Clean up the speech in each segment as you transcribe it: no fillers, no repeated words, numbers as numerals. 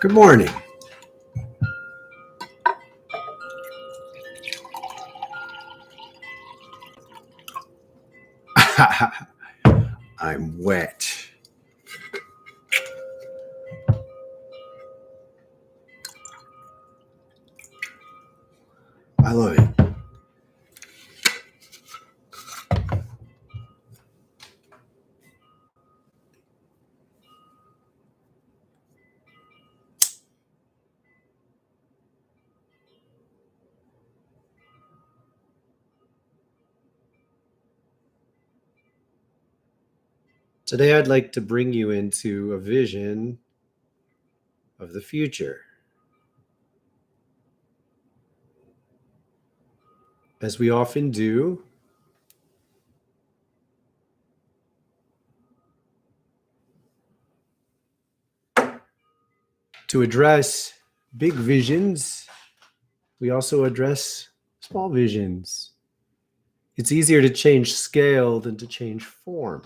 Good morning. I'm wet. I love it. Today, I'd like to bring you into a vision of the future. As we often do, to address big visions, we also address small visions. It's easier to change scale than to change form.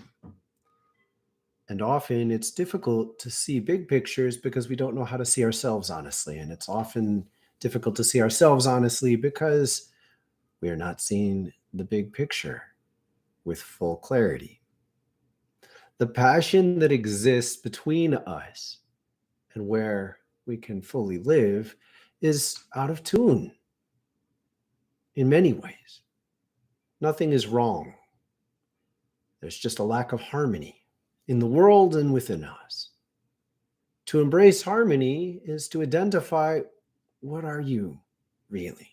And often it's difficult to see big pictures because we don't know how to see ourselves honestly. And it's often difficult to see ourselves honestly because we are not seeing the big picture with full clarity. The passion that exists between us and where we can fully live is out of tune in many ways. Nothing is wrong. There's just a lack of harmony in the world and within us. To embrace harmony is to identify, what are you really?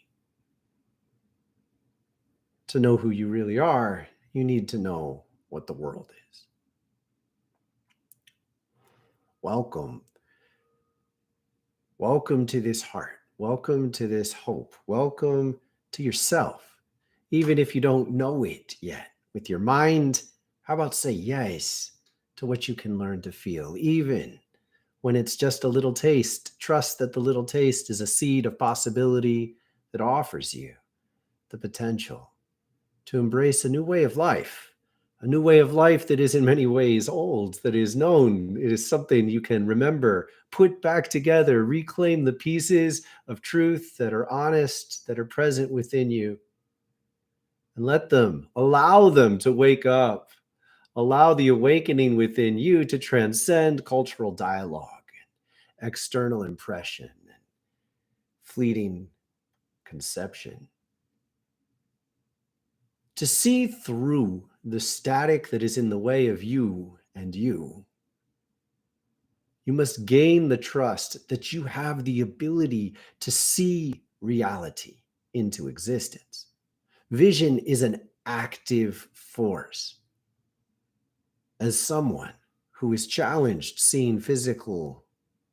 To know who you really are, you need to know what the world is. Welcome. Welcome to this heart. Welcome to this hope. Welcome to yourself. Even if you don't know it yet, with your mind, how about say yes to what you can learn to feel? Even when it's just a little taste, trust that the little taste is a seed of possibility that offers you the potential to embrace a new way of life, a new way of life that is in many ways old, that is known. It is something you can remember, put back together, reclaim the pieces of truth that are honest, that are present within you, and allow them to wake up. Allow the awakening within you to transcend cultural dialogue, and external impression, and fleeting conception. To see through the static that is in the way of you and you must gain the trust that you have the ability to see reality into existence. Vision is an active force. As someone who is challenged seeing physical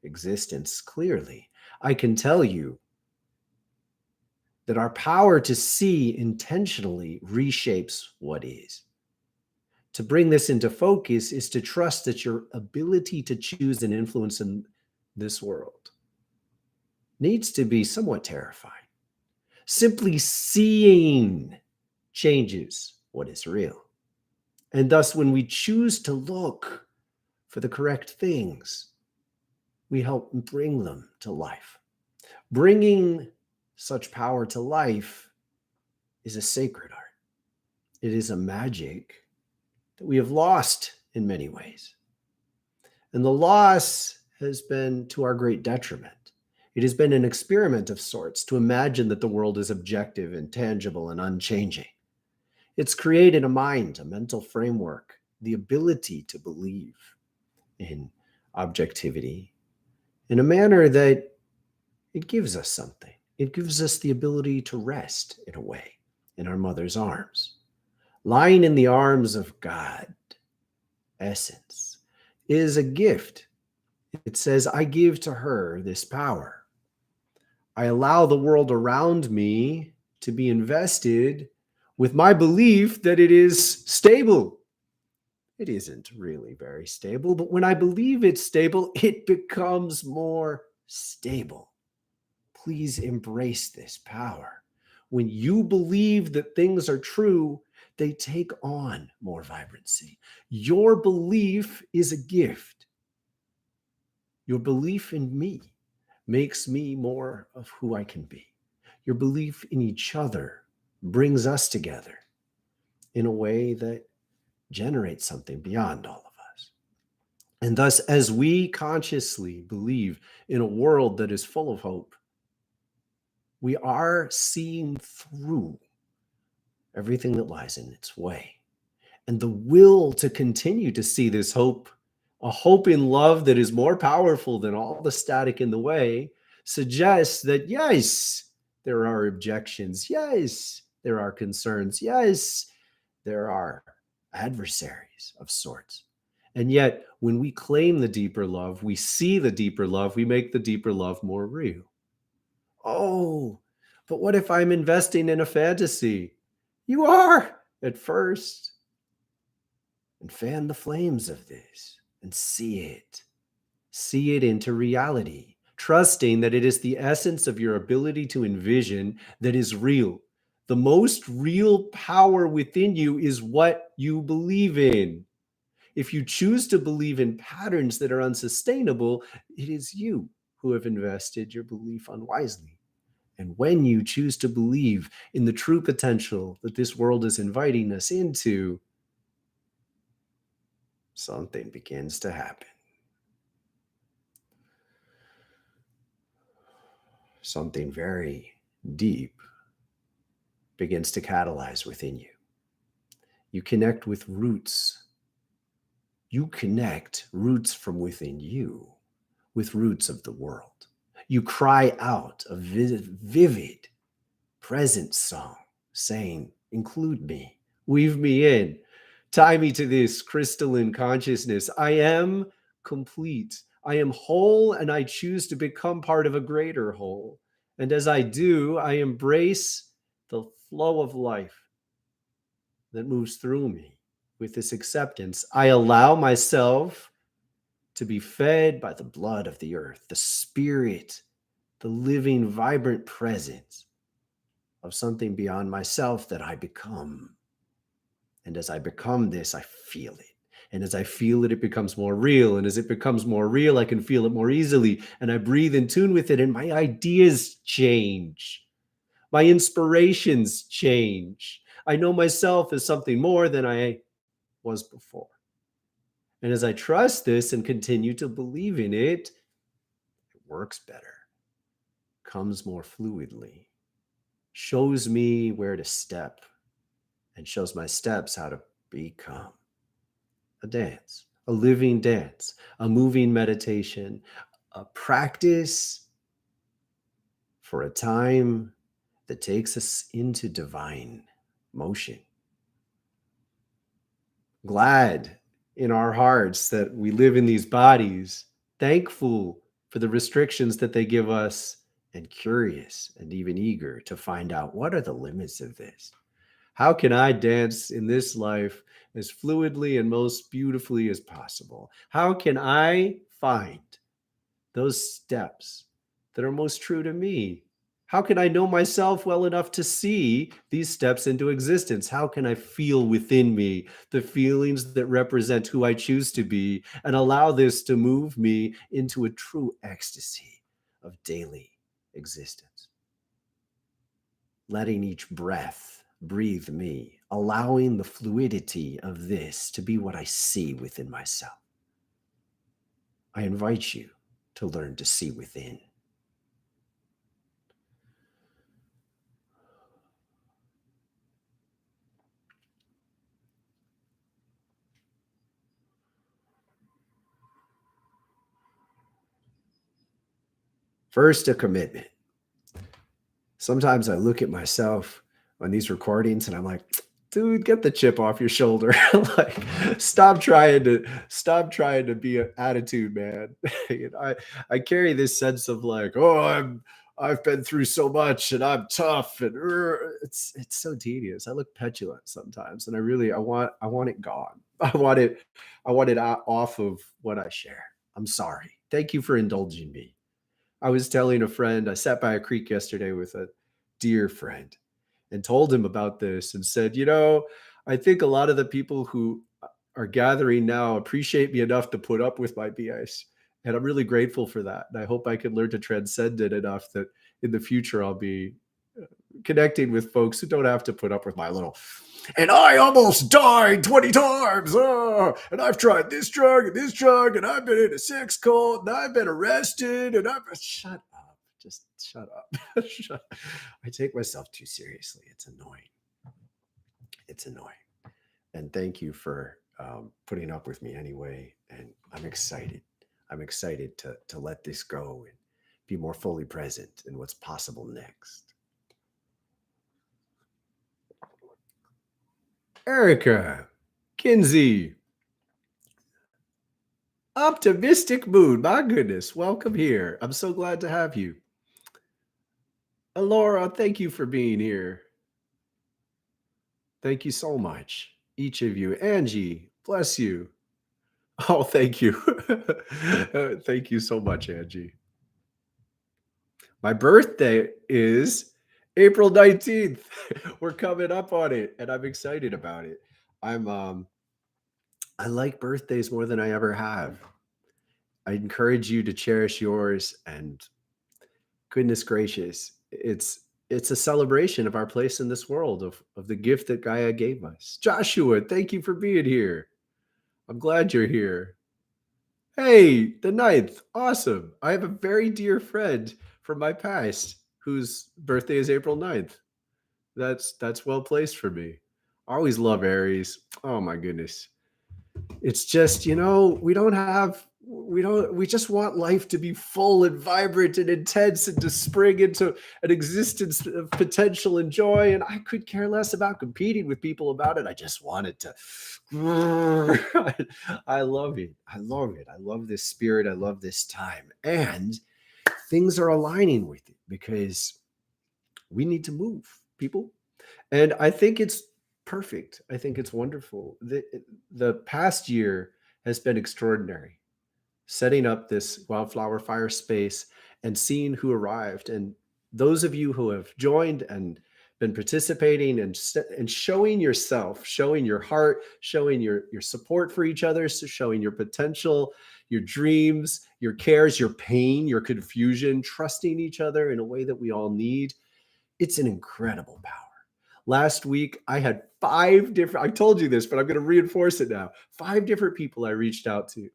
existence clearly, I can tell you that our power to see intentionally reshapes what is. To bring this into focus is to trust that your ability to choose and influence in this world needs to be somewhat terrifying. Simply seeing changes what is real. And thus, when we choose to look for the correct things, we help bring them to life. Bringing such power to life is a sacred art. It is a magic that we have lost in many ways. And the loss has been to our great detriment. It has been an experiment of sorts to imagine that the world is objective and tangible and unchanging. It's created a mind, a mental framework, the ability to believe in objectivity in a manner that it gives us something. It gives us the ability to rest in a way in our mother's arms. Lying in the arms of God, essence, is a gift. It says, I give to her this power. I allow the world around me to be invested with my belief that it is stable. It isn't really very stable, but when I believe it's stable, it becomes more stable. Please embrace this power. When you believe that things are true, they take on more vibrancy. Your belief is a gift. Your belief in me makes me more of who I can be. Your belief in each other brings us together in a way that generates something beyond all of us. And thus, as we consciously believe in a world that is full of hope, we are seeing through everything that lies in its way. And the will to continue to see this hope, a hope in love that is more powerful than all the static in the way, suggests that yes, there are objections. Yes, there are concerns. Yes, there are adversaries of sorts. And yet, when we claim the deeper love, we see the deeper love, we make the deeper love more real. Oh, but what if I'm investing in a fantasy? You are at first. And fan the flames of this and see it. See it into reality, trusting that it is the essence of your ability to envision that is real. The most real power within you is what you believe in. If you choose to believe in patterns that are unsustainable, it is you who have invested your belief unwisely. And when you choose to believe in the true potential that this world is inviting us into, something begins to happen. Something very deep begins to catalyze within you. You connect with roots. You connect roots from within you with roots of the world. You cry out a vivid, present song saying, include me, weave me in, tie me to this crystalline consciousness. I am complete. I am whole, and I choose to become part of a greater whole. And as I do, I embrace the flow of life that moves through me with this acceptance. I allow myself to be fed by the blood of the earth, the spirit, the living, vibrant presence of something beyond myself that I become. And as I become this, I feel it. And as I feel it, it becomes more real. And as it becomes more real, I can feel it more easily. And I breathe in tune with it, and my ideas change. My inspirations change. I know myself as something more than I was before. And as I trust this and continue to believe in it, it works better, comes more fluidly, shows me where to step, and shows my steps how to become a dance, a living dance, a moving meditation, a practice for a time that takes us into divine motion. Glad in our hearts that we live in these bodies, thankful for the restrictions that they give us, and curious and even eager to find out what are the limits of this. How can I dance in this life as fluidly and most beautifully as possible? How can I find those steps that are most true to me? How can I know myself well enough to see these steps into existence? How can I feel within me the feelings that represent who I choose to be and allow this to move me into a true ecstasy of daily existence? Letting each breath breathe me, allowing the fluidity of this to be what I see within myself. I invite you to learn to see within. First, a commitment. Sometimes I look at myself on these recordings and I'm like, dude, get the chip off your shoulder. Like, stop trying to be an attitude, man. You know, I carry this sense of like, oh, I've been through so much and I'm tough, and it's so tedious. I look petulant sometimes, and I want it gone. I want it off of what I share. I'm sorry. Thank you for indulging me. I was telling a friend, I sat by a creek yesterday with a dear friend and told him about this and said, I think a lot of the people who are gathering now appreciate me enough to put up with my BS. And I'm really grateful for that. And I hope I can learn to transcend it enough that in the future I'll be connecting with folks who don't have to put up with my little, and I almost died 20 times. And I've tried this drug, and I've been in a sex cult, and I've been arrested, and I've shut up. Just shut up. I take myself too seriously. It's annoying. It's annoying. And thank you for putting up with me anyway. And I'm excited. I'm excited to let this go and be more fully present in what's possible next. Erica, Kinsey, optimistic mood. My goodness, welcome here. I'm so glad to have you. Laura, thank you for being here. Thank you so much, each of you. Angie, bless you. Oh, thank you. Thank you so much, Angie. My birthday is April 19th. We're coming up on it, and I'm excited about it. I like birthdays more than I ever have. I encourage you to cherish yours, and goodness gracious, it's a celebration of our place in this world, of the gift that Gaia gave us. Joshua, thank you for being here. I'm glad you're here. Hey, the 9th. Awesome. I have a very dear friend from my past whose birthday is April 9th. That's well placed for me. I always love Aries. Oh my goodness. It's just, we just want life to be full and vibrant and intense and to spring into an existence of potential and joy. And I could care less about competing with people about it. I just wanted to. I love it. I love it. I love this spirit. I love this time. And things are aligning with it because we need to move, people. And I think it's perfect. I think it's wonderful. The past year has been extraordinary. Setting up this Wildflowerfire space and seeing who arrived. And those of you who have joined and been participating and showing yourself, showing your heart, showing your support for each other, so showing your potential, your dreams, your cares, your pain, your confusion, trusting each other in a way that we all need. It's an incredible power. Last week, I had 5 different, I told you this, but I'm going to reinforce it now. 5 different people I reached out to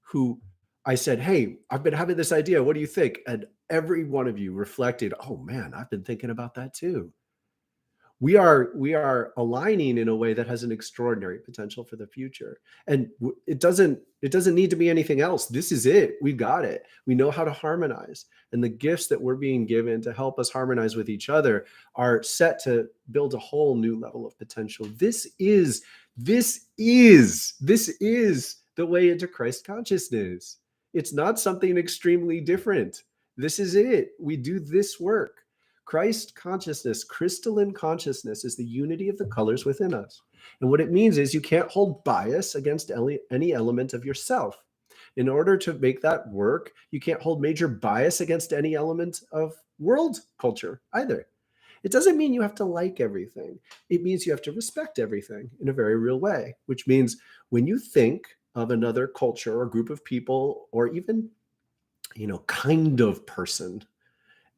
who I said, hey, I've been having this idea. What do you think? And every one of you reflected, oh man, I've been thinking about that too. We are aligning in a way that has an extraordinary potential for the future. And it doesn't need to be anything else. This is it. We got it. We know how to harmonize. And the gifts that we're being given to help us harmonize with each other are set to build a whole new level of potential. This is the way into Christ consciousness. It's not something extremely different. This is it. We do this work. Christ consciousness, crystalline consciousness, is the unity of the colors within us. And what it means is you can't hold bias against any element of yourself. In order to make that work, you can't hold major bias against any element of world culture either. It doesn't mean you have to like everything. It means you have to respect everything in a very real way, which means when you think of another culture or group of people or even, kind of person,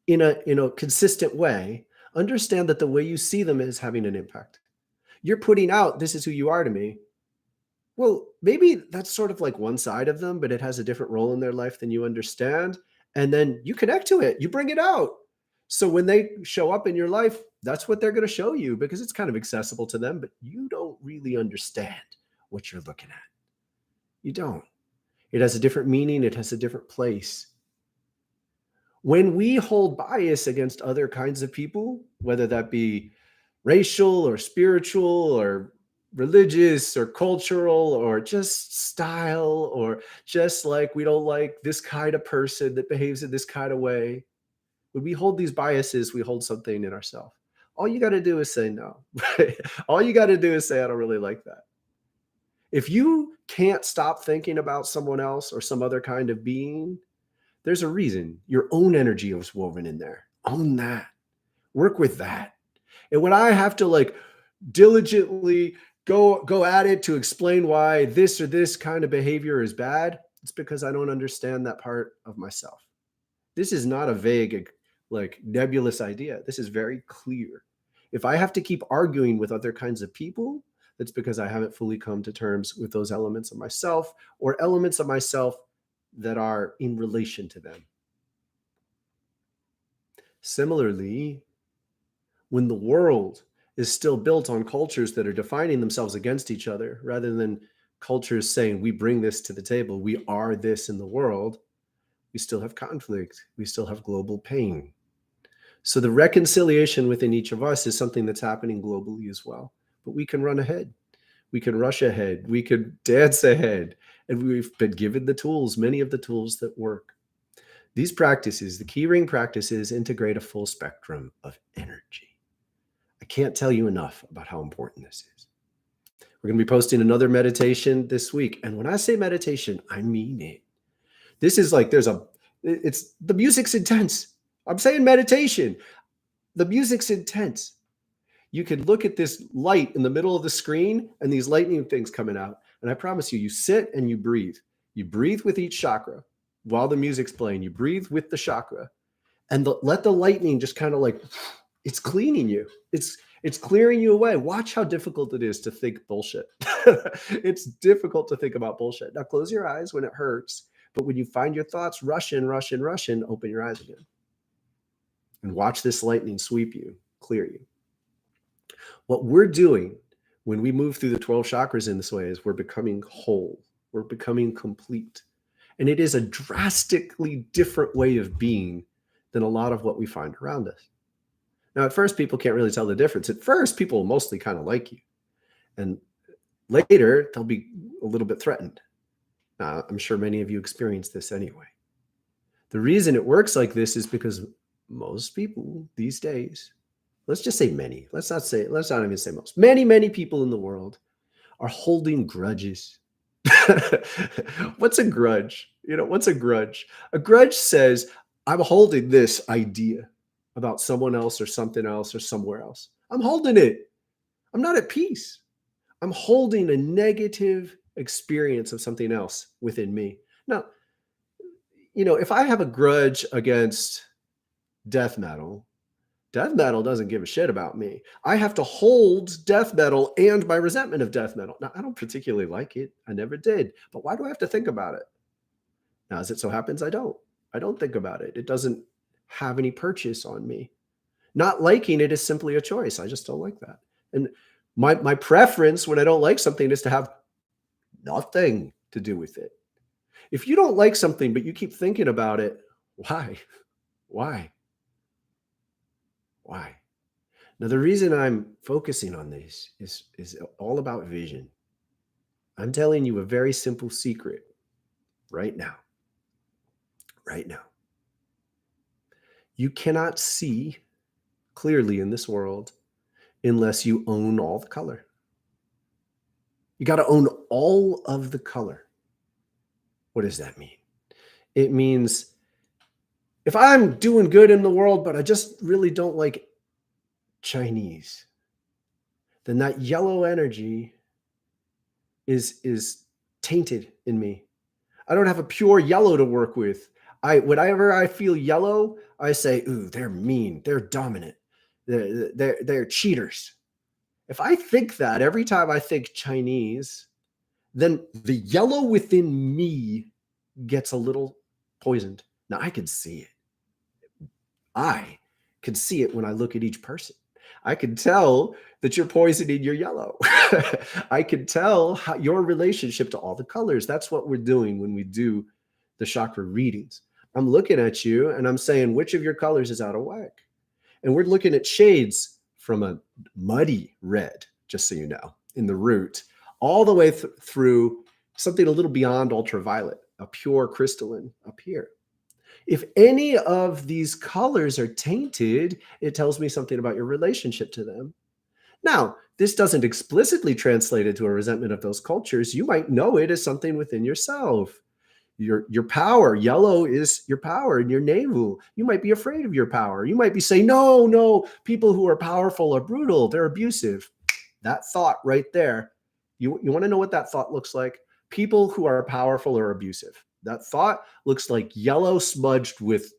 in a consistent way, understand that the way you see them is having an impact. You're putting out, this is who you are to me. Well, maybe that's sort of like one side of them, but it has a different role in their life than you understand. And then you connect to it, you bring it out. So when they show up in your life, that's what they're going to show you because it's kind of accessible to them, but you don't really understand what you're looking at. You don't. It has a different meaning. It has a different place. When we hold bias against other kinds of people, whether that be racial or spiritual or religious or cultural or just style or just like we don't like this kind of person that behaves in this kind of way, when we hold these biases, we hold something in ourselves. All you got to do is say no. All you got to do is say, I don't really like that. If you can't stop thinking about someone else or some other kind of being, there's a reason. Your own energy was woven in there. Own that. Work with that. And when I have to diligently go at it to explain why this or this kind of behavior is bad, It's because I don't understand that part of myself. This is not a vague, like nebulous idea. This is very clear. If I have to keep arguing with other kinds of people, that's because I haven't fully come to terms with those elements of myself or elements of myself that are in relation to them. Similarly, when the world is still built on cultures that are defining themselves against each other, rather than cultures saying, we bring this to the table, we are this in the world, we still have conflict, we still have global pain. So the reconciliation within each of us is something that's happening globally as well. But we can run ahead, we can rush ahead, we could dance ahead, and we've been given the tools, many of the tools that work. These practices, the key ring practices, integrate a full spectrum of energy. I can't tell you enough about how important this is. We're going to be posting another meditation this week. And when I say meditation, I mean it. This is like, it's the music's intense. I'm saying meditation. The music's intense. You can look at this light in the middle of the screen and these lightning things coming out. And I promise you, you sit and you breathe. You breathe with each chakra while the music's playing. You breathe with the chakra and let the lightning just kind of like, it's cleaning you. It's clearing you away. Watch how difficult it is to think bullshit. It's difficult to think about bullshit. Now close your eyes when it hurts. But when you find your thoughts rushing, open your eyes again. And watch this lightning sweep you, clear you. What we're doing when we move through the 12 chakras in this way is we're becoming whole. We're becoming complete. And it is a drastically different way of being than a lot of what we find around us. Now, at first, people can't really tell the difference. At first, people mostly kind of like you. And later, they'll be a little bit threatened. Now, I'm sure many of you experience this anyway. The reason it works like this is because most people these days, let's just say many, let's not even say most, many people in the world are holding grudges. What's a grudge? What's a grudge? A grudge says, I'm holding this idea about someone else or something else or somewhere else. I'm holding it. I'm not at peace. I'm holding a negative experience of something else within me. Now, if I have a grudge against death metal doesn't give a shit about me. I have to hold death metal and my resentment of death metal. Now, I don't particularly like it. I never did. But why do I have to think about it? Now, as it so happens, I don't think about it. It doesn't have any purchase on me. Not liking it is simply a choice. I just don't like that. And my preference when I don't like something is to have nothing to do with it. If you don't like something, but you keep thinking about it, why? Now, the reason I'm focusing on this is all about vision. I'm telling you a very simple secret right now. You cannot see clearly in this world unless you own all the color. You got to own all of the color. What does that mean? It means if I'm doing good in the world, but I just really don't like Chinese, then that yellow energy is tainted in me. I don't have a pure yellow to work with. Whenever I feel yellow, I say, ooh, they're mean, they're dominant, they're cheaters. If I think that every time I think Chinese, then the yellow within me gets a little poisoned. Now I can see it. I can see it when I look at each person. I can tell that you're poisoning your yellow. I can tell your relationship to all the colors. That's what we're doing when we do the chakra readings. I'm looking at you and I'm saying, which of your colors is out of whack? And we're looking at shades from a muddy red, just so you know, in the root, all the way through something a little beyond ultraviolet, a pure crystalline up here. If any of these colors are tainted, it tells me something about your relationship to them. Now, this doesn't explicitly translate into a resentment of those cultures. You might know it as something within yourself. Your power, yellow is your power in your navel. You might be afraid of your power. You might be saying, no, people who are powerful are brutal, they're abusive. That thought right there, you want to know what that thought looks like? People who are powerful are abusive. That thought looks like yellow smudged with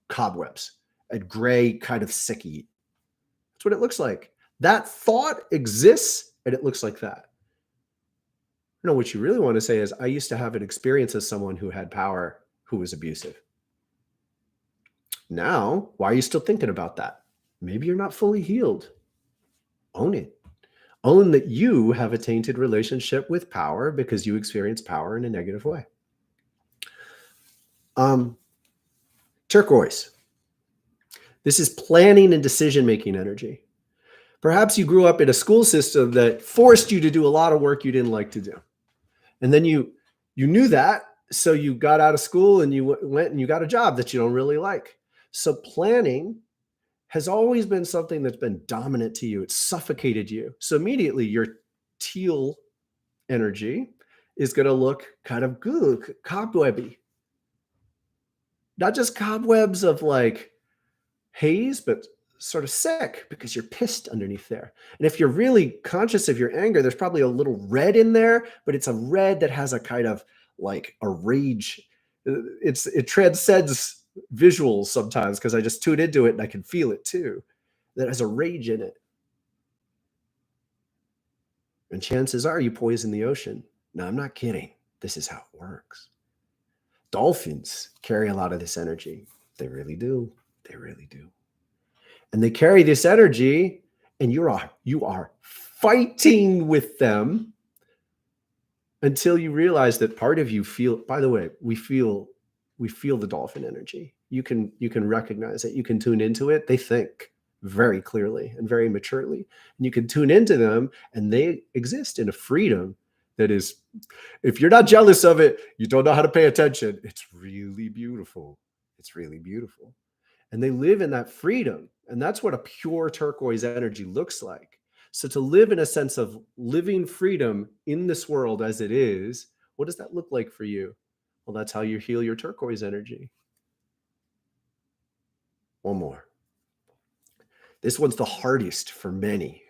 cobwebs and gray, kind of sicky. That's what it looks like. That thought exists and it looks like that. No, what you really want to say is, I used to have an experience as someone who had power, who was abusive. Now, why are you still thinking about that? Maybe you're not fully healed. Own it. Own that you have a tainted relationship with power because you experience power in a negative way. Turquoise. This is planning and decision-making energy. Perhaps you grew up in a school system that forced you to do a lot of work you didn't like to do. And then you knew that, so you got out of school and you went and you got a job that you don't really like. So planning has always been something that's been dominant to you. It suffocated you. So immediately your teal energy is going to look kind of good, cobwebby. Not just cobwebs of like haze, but sort of sick because you're pissed underneath there. And if you're really conscious of your anger, there's probably a little red in there, but it's a red that has a kind of like a rage. It transcends visuals sometimes because I just tune into it and I can feel it too. That has a rage in it. And chances are you poison the ocean. No, I'm not kidding. This is how it works. Dolphins carry a lot of this energy. They really do. They really do. And they carry this energy, and you are fighting with them until you realize that part of you feel, by the way, we feel the dolphin energy. You can recognize it. You can tune into it. They think very clearly and very maturely. And you can tune into them, and they exist in a freedom that is, if you're not jealous of it, you don't know how to pay attention. It's really beautiful. It's really beautiful. And they live in that freedom. And that's what a pure turquoise energy looks like. So to live in a sense of living freedom in this world as it is, what does that look like for you? Well, that's how you heal your turquoise energy. One more. This one's the hardest for many.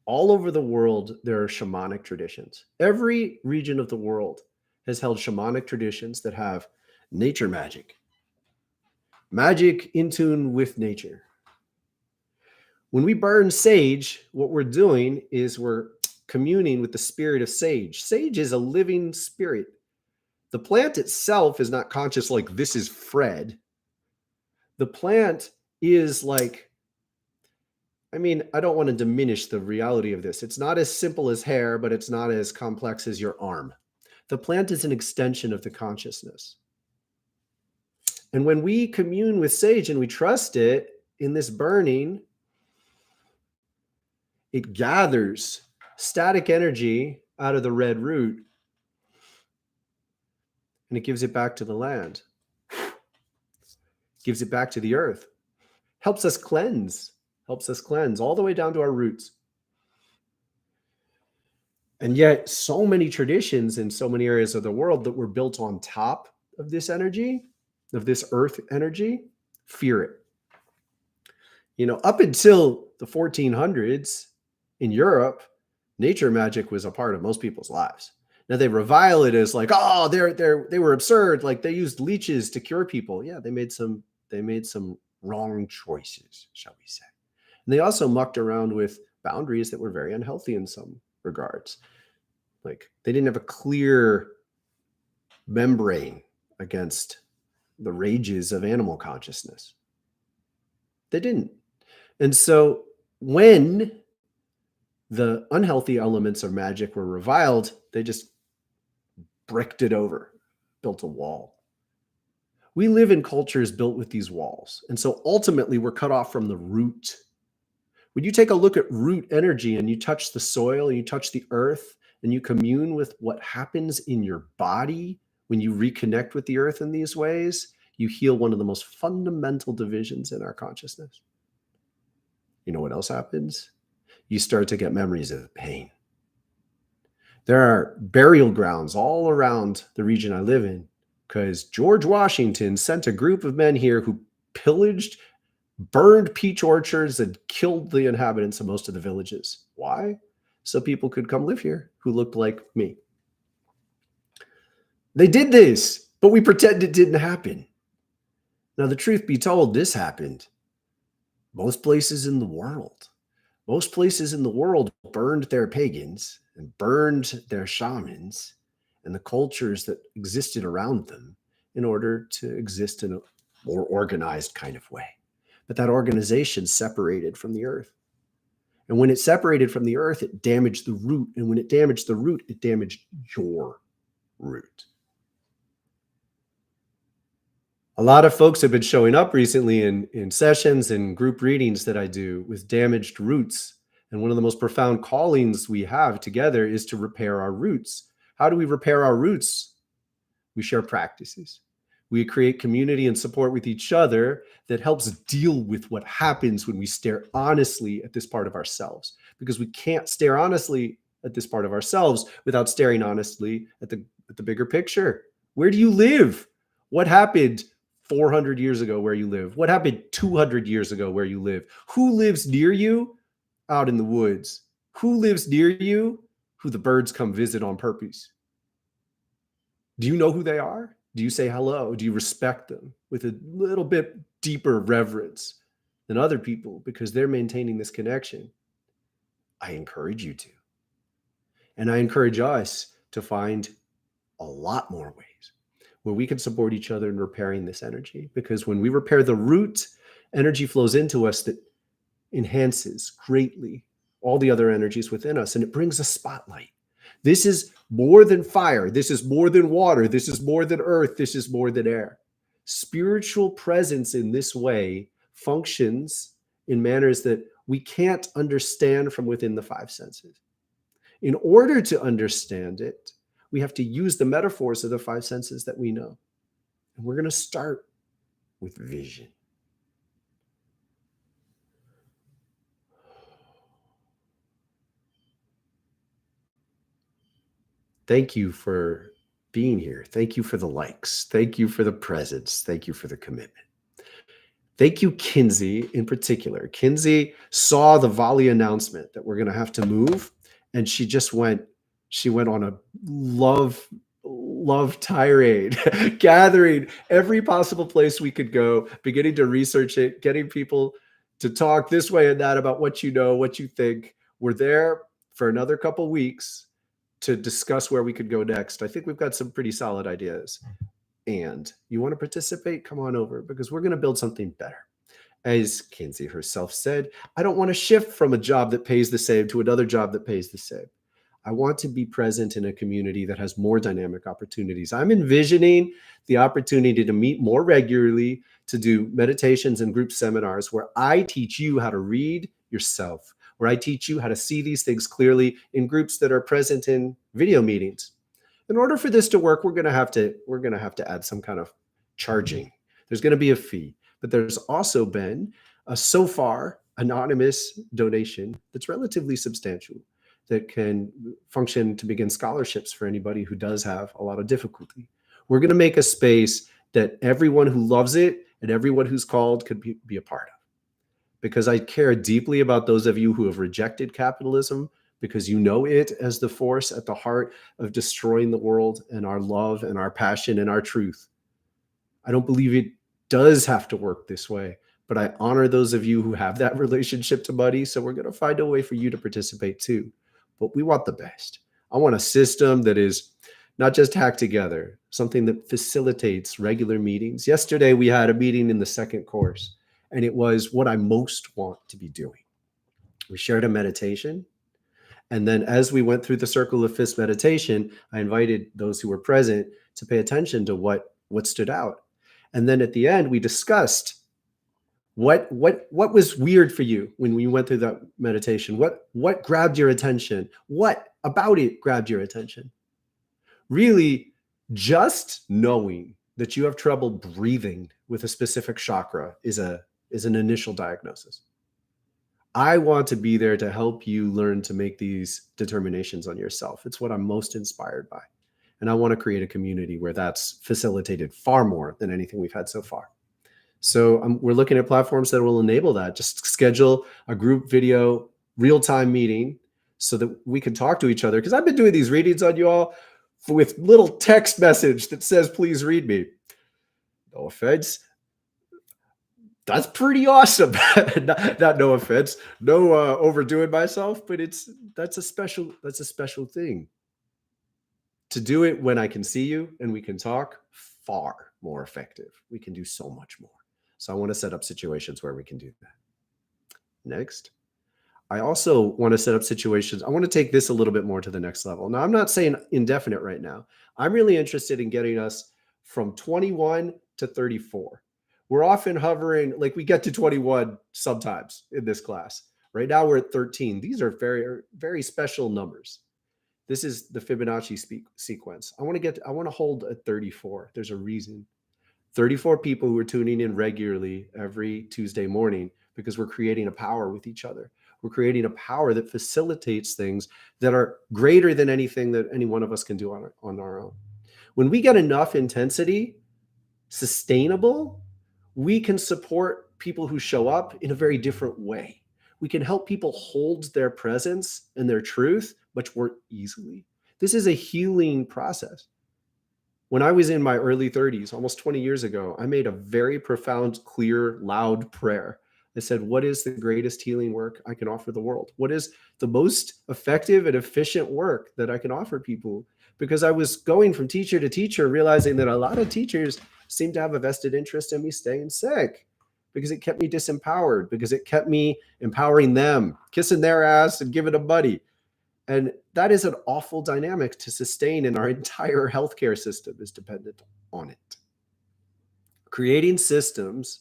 All over the world, there are shamanic traditions. Every region of the world has held shamanic traditions that have nature magic. Magic in tune with nature. When we burn sage, what we're doing is we're communing with the spirit of sage. Sage is a living spirit. The plant itself is not conscious like this is Fred. The plant is like, I mean, I don't want to diminish the reality of this. It's not as simple as hair, but it's not as complex as your arm. The plant is an extension of the consciousness. And when we commune with sage and we trust it in this burning, it gathers static energy out of the red root and it gives it back to the land, gives it back to the earth, helps us cleanse all the way down to our roots. And yet so many traditions in so many areas of the world that were built on top of this energy, of this earth energy, fear it. You know, up until the 1400s in Europe, nature magic was a part of most people's lives. Now they revile it as like, oh, they were absurd. Like they used leeches to cure people. Yeah, they made some wrong choices, shall we say. And they also mucked around with boundaries that were very unhealthy in some regards. Like they didn't have a clear membrane against the rages of animal consciousness. They didn't. And so when the unhealthy elements of magic were reviled, they just bricked it over, built a wall. We live in cultures built with these walls. And so ultimately we're cut off from the root. When you take a look at root energy and you touch the soil, and you touch the earth, and you commune with what happens in your body when you reconnect with the earth in these ways, you heal one of the most fundamental divisions in our consciousness. You know what else happens? You start to get memories of pain. There are burial grounds all around the region I live in because George Washington sent a group of men here who pillaged, burned peach orchards, and killed the inhabitants of most of the villages. Why? So people could come live here who looked like me. They did this, but we pretend it didn't happen. Now, the truth be told, this happened most places in the world. Most places in the world burned their pagans and burned their shamans and the cultures that existed around them in order to exist in a more organized kind of way. But that organization separated from the earth. And when it separated from the earth, it damaged the root. And when it damaged the root, it damaged your root. A lot of folks have been showing up recently in sessions and group readings that I do with damaged roots. And one of the most profound callings we have together is to repair our roots. How do we repair our roots? We share practices. We create community and support with each other that helps deal with what happens when we stare honestly at this part of ourselves. Because we can't stare honestly at this part of ourselves without staring honestly at the bigger picture. Where do you live? What happened 400 years ago where you live? What happened 200 years ago where you live? Who lives near you? Out in the woods. Who lives near you? Who the birds come visit on purpose. Do you know who they are? Do you say hello? Do you respect them with a little bit deeper reverence than other people because they're maintaining this connection? I encourage you to. And I encourage us to find a lot more ways where we can support each other in repairing this energy. Because when we repair the root, energy flows into us that enhances greatly all the other energies within us, and it brings a spotlight. This is more than fire. This is more than water. This is more than earth. This is more than air. Spiritual presence in this way functions in manners that we can't understand from within the five senses. In order to understand it, we have to use the metaphors of the five senses that we know. And we're going to start with vision. Thank you for being here. Thank you for the likes. Thank you for the presence. Thank you for the commitment. Thank you, Kinsey, in particular. Kinsey saw the volley announcement that we're going to have to move, and she went on a love tirade, gathering every possible place we could go, beginning to research it, getting people to talk this way and that about what you know, what you think. We're there for another couple weeks to discuss where we could go next. I think we've got some pretty solid ideas. And you want to participate? Come on over, because we're going to build something better. As Kinsey herself said, I don't want to shift from a job that pays the same to another job that pays the same. I want to be present in a community that has more dynamic opportunities. I'm envisioning the opportunity to meet more regularly, to do meditations and group seminars where I teach you how to read yourself, where I teach you how to see these things clearly in groups that are present in video meetings. In order for this to work, we're going to have to add some kind of charging. There's going to be a fee, but there's also been a so far anonymous donation that's relatively substantial that can function to begin scholarships for anybody who does have a lot of difficulty. We're going to make a space that everyone who loves it and everyone who's called could be a part of. Because I care deeply about those of you who have rejected capitalism, because you know it as the force at the heart of destroying the world and our love and our passion and our truth. I don't believe it does have to work this way, but I honor those of you who have that relationship to money. So we're going to find a way for you to participate too. But we want the best. I want a system that is not just hacked together, something that facilitates regular meetings. Yesterday, we had a meeting in the second course, and it was what I most want to be doing. We shared a meditation. And then as we went through the circle of fifths meditation, I invited those who were present to pay attention to what stood out. And then at the end, we discussed what was weird for you when we went through that meditation. What grabbed your attention? What about it grabbed your attention? Really, just knowing that you have trouble breathing with a specific chakra is an initial diagnosis. I want to be there to help you learn to make these determinations on yourself. It's what I'm most inspired by. And I want to create a community where that's facilitated far more than anything we've had so far. So we're looking at platforms that will enable that. Just schedule a group video real-time meeting so that we can talk to each other. Because I've been doing these readings on you all with little text message that says, please read me. No offense. That's pretty awesome. not no offense, no overdoing myself, but that's a special thing. To do it when I can see you and we can talk, far more effective. We can do so much more. So I want to set up situations where we can do that. Next. I also want to set up situations. I want to take this a little bit more to the next level. Now, I'm not saying indefinite right now. I'm really interested in getting us from 21 to 34. We're often hovering, like we get to 21 sometimes in this class. Right now we're at 13. These are very, very special numbers. This is the Fibonacci sequence. I want to hold at 34. There's a reason. 34 people who are tuning in regularly every Tuesday morning because we're creating a power with each other. We're creating a power that facilitates things that are greater than anything that any one of us can do on our own. When we get enough intensity, sustainable, we can support people who show up in a very different way. We can help people hold their presence and their truth much more easily. This is a healing process. When I was in my early 30s, almost 20 years ago, I made a very profound, clear, loud prayer. I said, what is the greatest healing work I can offer the world? What is the most effective and efficient work that I can offer people? Because I was going from teacher to teacher, realizing that a lot of teachers seem to have a vested interest in me staying sick because it kept me disempowered, because it kept me empowering them, kissing their ass and giving them money. And that is an awful dynamic to sustain, and our entire healthcare system is dependent on it. Creating systems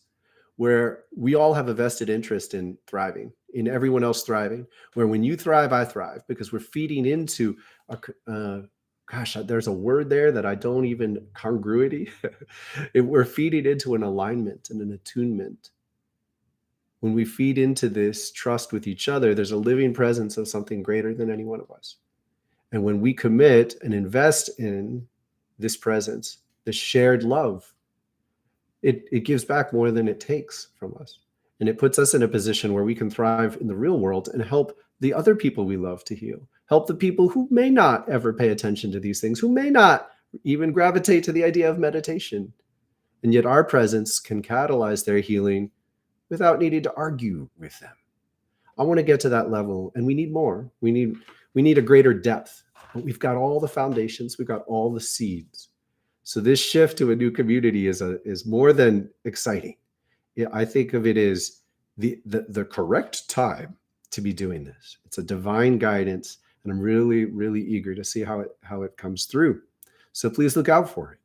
where we all have a vested interest in thriving, in everyone else thriving, where when you thrive, I thrive, because we're feeding into there's a word there that I don't even, congruity. We're feeding into an alignment and an attunement. When we feed into this trust with each other, there's a living presence of something greater than any one of us. And when we commit and invest in this presence, this shared love, it gives back more than it takes from us. And it puts us in a position where we can thrive in the real world and help the other people we love to heal. Help the people who may not ever pay attention to these things, who may not even gravitate to the idea of meditation. And yet our presence can catalyze their healing without needing to argue with them. I want to get to that level, and we need more. We need a greater depth. But we've got all the foundations, we've got all the seeds. So this shift to a new community is more than exciting. I think of it as the correct time to be doing this. It's a divine guidance, and I'm really, really eager to see how it comes through. So please look out for it.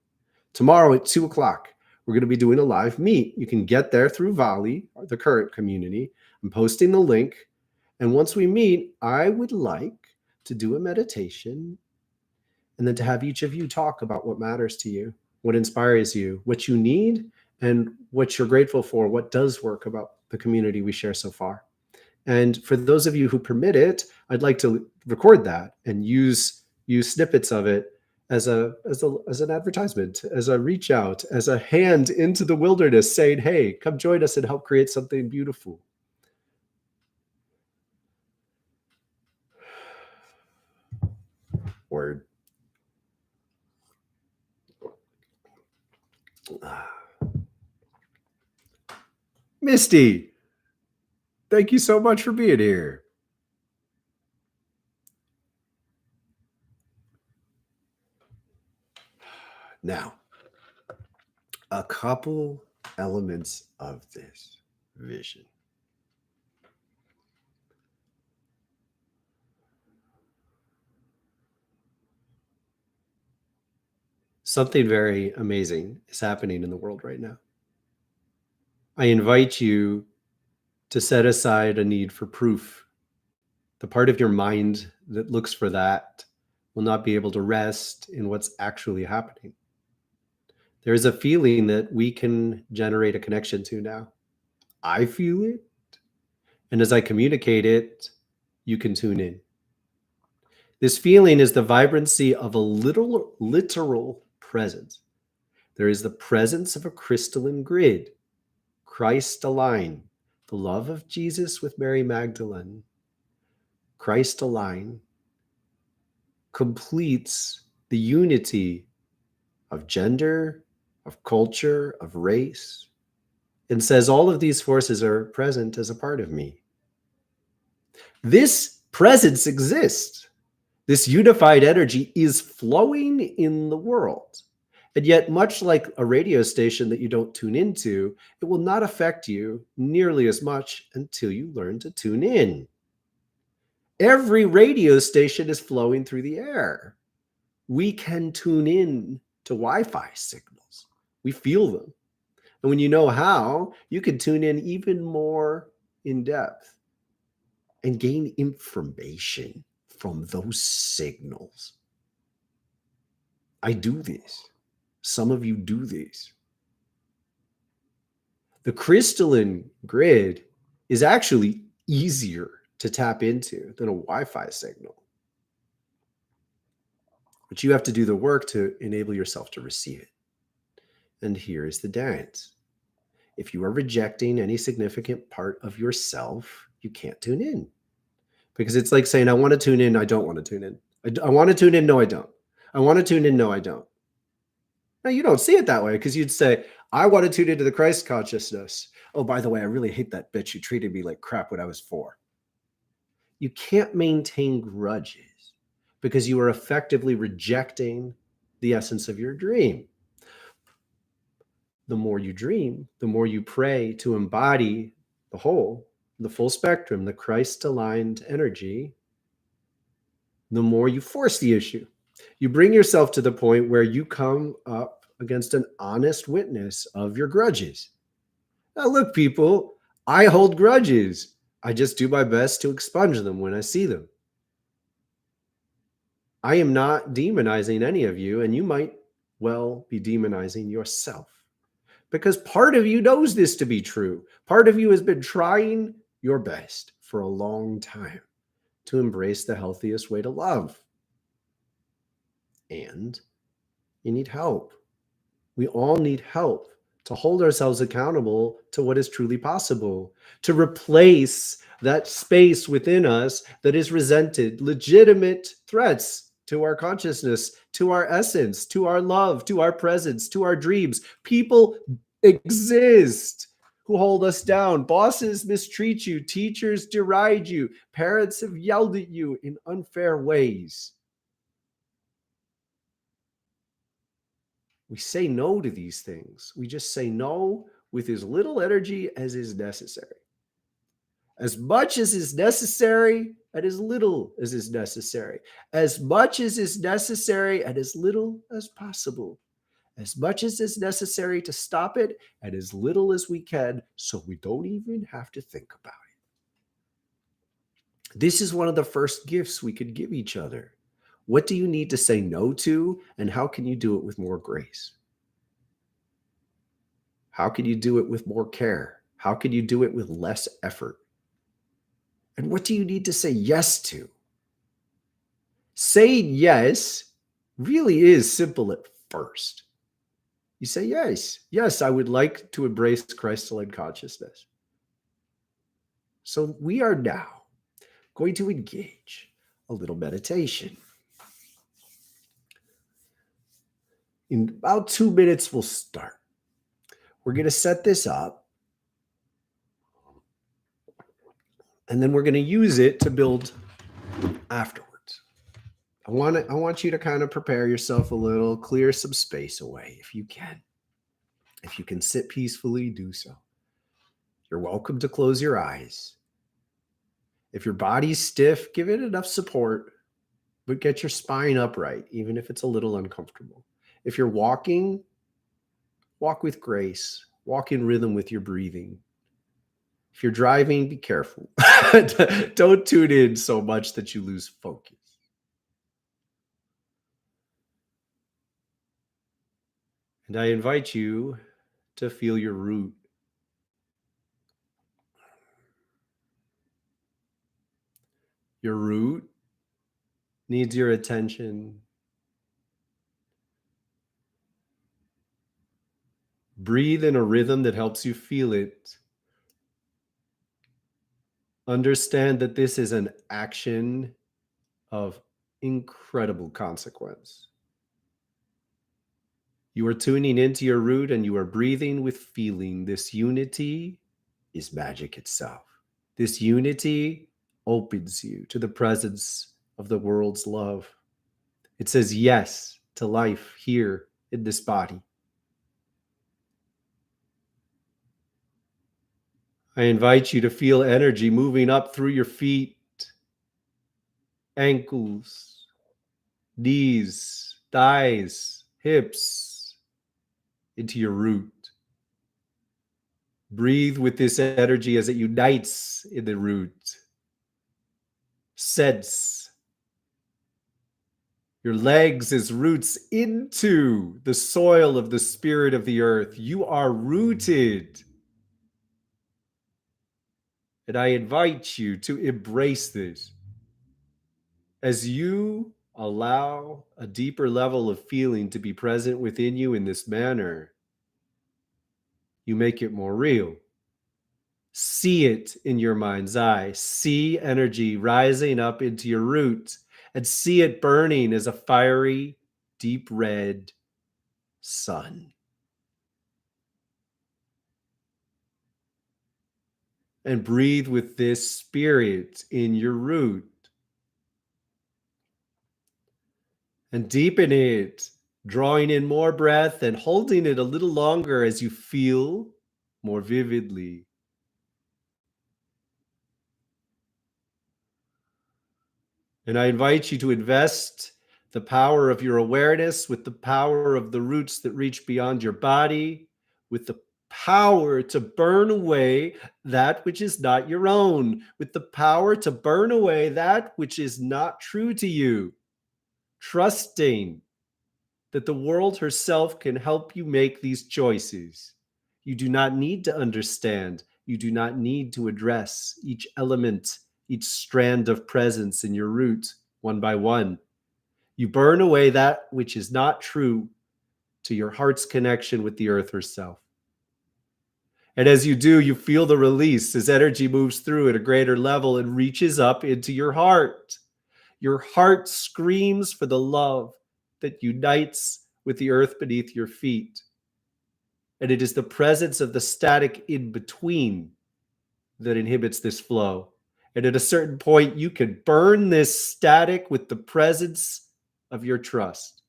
Tomorrow at 2 o'clock, we're going to be doing a live meet. You can get there through Volley, the current community. I'm posting the link. And once we meet, I would like to do a meditation, and then to have each of you talk about what matters to you, what inspires you, what you need, and what you're grateful for, what does work about the community we share so far. And for those of you who permit it, I'd like to record that and use snippets of it as an advertisement, as a reach out, as a hand into the wilderness saying, hey, come join us and help create something beautiful. Word. Misty, thank you so much for being here. Now, a couple elements of this vision. Something very amazing is happening in the world right now. I invite you to set aside a need for proof. The part of your mind that looks for that will not be able to rest in what's actually happening. There is a feeling that we can generate a connection to now. I feel it. And as I communicate it, you can tune in. This feeling is the vibrancy of a literal presence. There is the presence of a crystalline grid, Christ align, the love of Jesus with Mary Magdalene. Christ align completes the unity of gender, of culture, of race, and says all of these forces are present as a part of me. This presence exists. This unified energy is flowing in the world. And yet, much like a radio station that you don't tune into, it will not affect you nearly as much until you learn to tune in. Every radio station is flowing through the air. We can tune in to Wi-Fi signals. We feel them. And when you know how, you can tune in even more in depth and gain information from those signals. I do this. Some of you do this. The crystalline grid is actually easier to tap into than a Wi-Fi signal. But you have to do the work to enable yourself to receive it. And here is the dance. If you are rejecting any significant part of yourself, you can't tune in. Because it's like saying, I want to tune in, I don't want to tune in. I want to tune in, no, I don't. I want to tune in, no, I don't. Now, you don't see it that way because you'd say, I want to tune into the Christ consciousness. Oh, by the way, I really hate that bitch who treated me like crap when I was 4. You can't maintain grudges because you are effectively rejecting the essence of your dream. The more you dream, the more you pray to embody the whole, the full spectrum, the Christ-aligned energy, the more you force the issue. You bring yourself to the point where you come up against an honest witness of your grudges. Now, look, people, I hold grudges. I just do my best to expunge them when I see them. I am not demonizing any of you, and you might well be demonizing yourself. Because part of you knows this to be true. Part of you has been trying your best for a long time to embrace the healthiest way to love. And you need help. We all need help to hold ourselves accountable to what is truly possible, to replace that space within us that is resented, legitimate threats to our consciousness, to our essence, to our love, to our presence, to our dreams. People exist who hold us down. Bosses mistreat you. Teachers deride you. Parents have yelled at you in unfair ways. We say no to these things. We just say no with as little energy as is necessary. As much as is necessary and as little as is necessary. As much as is necessary and as little as possible. As much as is necessary to stop it and as little as we can so we don't even have to think about it. This is one of the first gifts we could give each other. What do you need to say no to, and how can you do it with more grace? How can you do it with more care? How can you do it with less effort? And what do you need to say yes to? Saying yes really is simple at first. You say, yes, I would like to embrace Christ-led consciousness. So we are now going to engage a little meditation. In about 2 minutes, we'll start. We're going to set this up. And then we're going to use it to build afterwards. I want you to kind of prepare yourself a little, clear some space away if you can. If you can sit peacefully, do so. You're welcome to close your eyes. If your body's stiff, give it enough support, but get your spine upright, even if it's a little uncomfortable. If you're walking, walk with grace. Walk in rhythm with your breathing. If you're driving, be careful. Don't tune in so much that you lose focus. And I invite you to feel your root. Your root needs your attention. Breathe in a rhythm that helps you feel it. Understand that this is an action of incredible consequence. You are tuning into your root and you are breathing with feeling. This unity is magic itself. This unity opens you to the presence of the world's love. It says yes to life here in this body. I invite you to feel energy moving up through your feet, ankles, knees, thighs, hips, into your root. Breathe with this energy as it unites in the root. Sense your legs as roots into the soil of the spirit of the earth. You are rooted. And I invite you to embrace this. As you allow a deeper level of feeling to be present within you in this manner, you make it more real. See it in your mind's eye. See energy rising up into your root and see it burning as a fiery, deep red sun. And breathe with this spirit in your root. And deepen it, drawing in more breath and holding it a little longer as you feel more vividly. And I invite you to invest the power of your awareness with the power of the roots that reach beyond your body, with the power to burn away that which is not your own, with the power to burn away that which is not true to you, trusting that the world herself can help you make these choices. You do not need to understand. You do not need to address each element, each strand of presence in your root one by one. You burn away that which is not true to your heart's connection with the earth herself. And as you do, you feel the release as energy moves through at a greater level and reaches up into your heart. Your heart screams for the love that unites with the earth beneath your feet. And it is the presence of the static in between that inhibits this flow. And at a certain point, you can burn this static with the presence of your trust.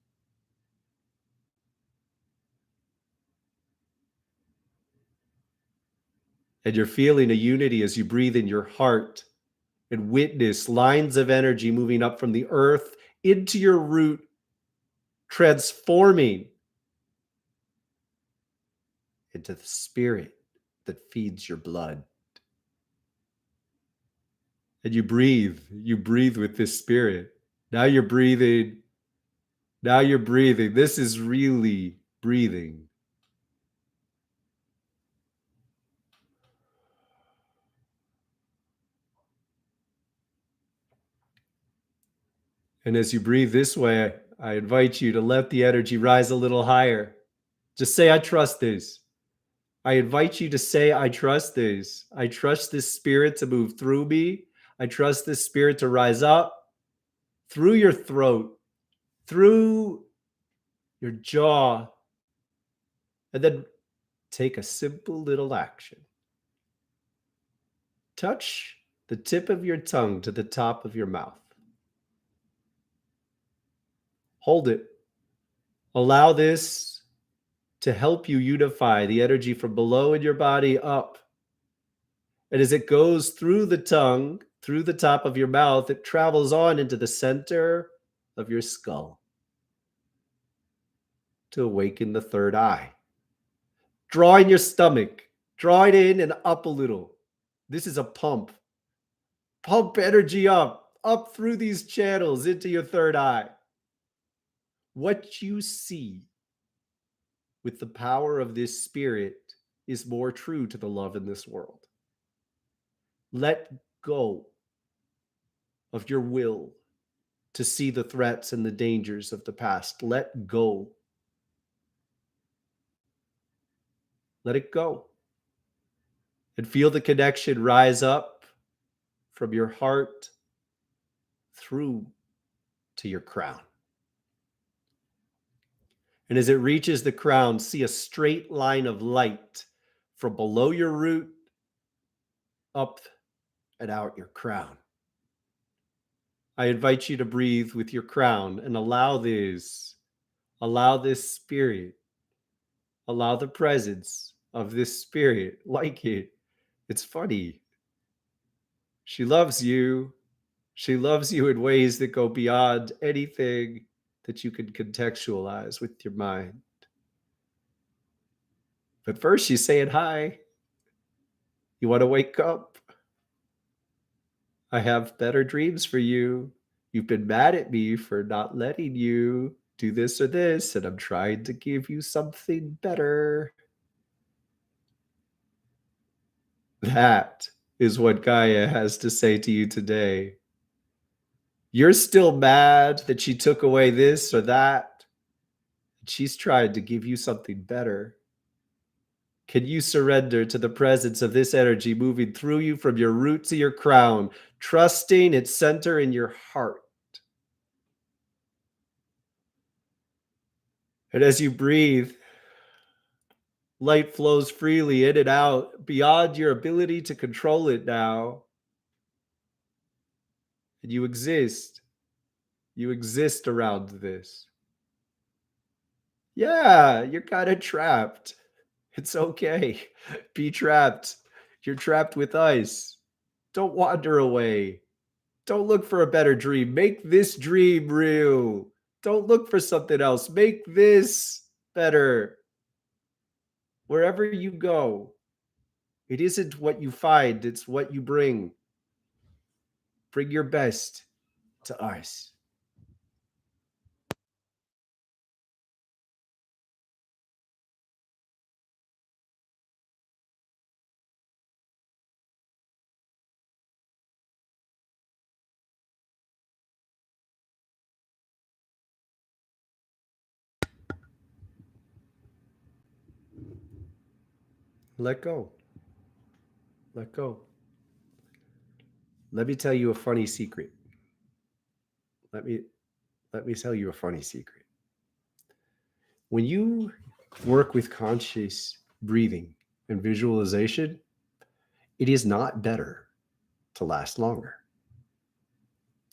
And you're feeling a unity as you breathe in your heart and witness lines of energy moving up from the earth into your root, transforming into the spirit that feeds your blood. And you breathe with this spirit. Now you're breathing. Now you're breathing. This is really breathing. And as you breathe this way, I invite you to let the energy rise a little higher. Just say, I trust this. I invite you to say, I trust this. I trust this spirit to move through me. I trust this spirit to rise up through your throat, through your jaw, and then take a simple little action. Touch the tip of your tongue to the top of your mouth. Hold it. Allow this to help you unify the energy from below in your body up. And as it goes through the tongue, through the top of your mouth, it travels on into the center of your skull to awaken the third eye. Draw in your stomach. Draw it in and up a little. This is a pump. Pump energy up through these channels into your third eye. What you see with the power of this spirit is more true to the love in this world. Let go of your will to see the threats and the dangers of the past. Let go. Let it go. And feel the connection rise up from your heart through to your crown. And as it reaches the crown, see a straight line of light from below your root up and out your crown. I invite you to breathe with your crown and allow this spirit, allow the presence of this spirit, like it. It's funny. She loves you. She loves you in ways that go beyond anything that you can contextualize with your mind. But first, she's saying hi. You want to wake up? I have better dreams for you. You've been mad at me for not letting you do this or this, and I'm trying to give you something better. That is what Gaia has to say to you today. You're still mad that she took away this or that. She's trying to give you something better. Can you surrender to the presence of this energy moving through you from your root to your crown, trusting its center in your heart? And as you breathe, light flows freely in and out beyond your ability to control it now. And you exist. You exist around this. Yeah, you're kind of trapped. It's okay. Be trapped. You're trapped with us. Don't wander away. Don't look for a better dream. Make this dream real. Don't look for something else. Make this better. Wherever you go, it isn't what you find, it's what you bring. Bring your best to us. Let go. Let go. Let me tell you a funny secret. Let me tell you a funny secret. When you work with conscious breathing and visualization, it is not better to last longer.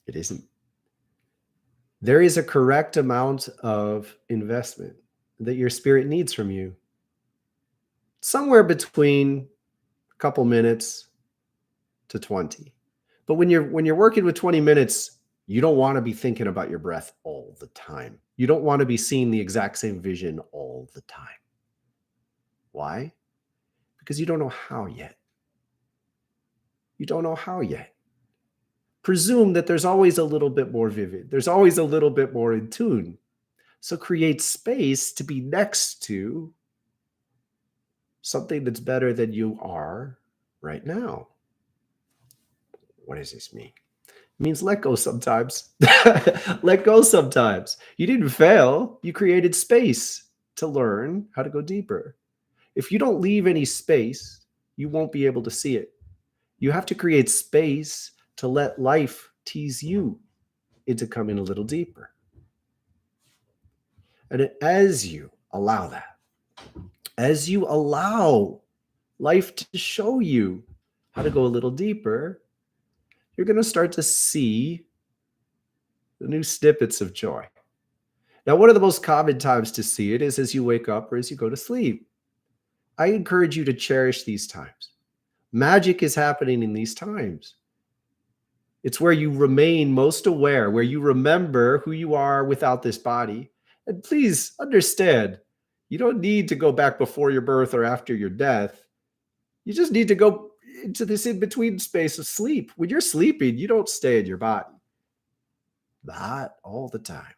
It isn't. There is a correct amount of investment that your spirit needs from you. Somewhere between a couple minutes to 20. But when you're working with 20 minutes, you don't want to be thinking about your breath all the time. You don't want to be seeing the exact same vision all the time. Why? Because you don't know how yet. You don't know how yet. Presume that there's always a little bit more vivid. There's always a little bit more in tune. So create space to be next to something that's better than you are right now. What does this mean? It means let go sometimes. Let go sometimes. You didn't fail. You created space to learn how to go deeper. If you don't leave any space, you won't be able to see it. You have to create space to let life tease you into coming a little deeper. And as you allow that, as you allow life to show you how to go a little deeper, you're going to start to see the new snippets of joy. Now, one of the most common times to see it is as you wake up or as you go to sleep. I encourage you to cherish these times. Magic is happening in these times. It's where you remain most aware, where you remember who you are without this body. And please understand, you don't need to go back before your birth or after your death. You just need to go into this in-between space of sleep. When you're sleeping, you don't stay in your body. Not all the time.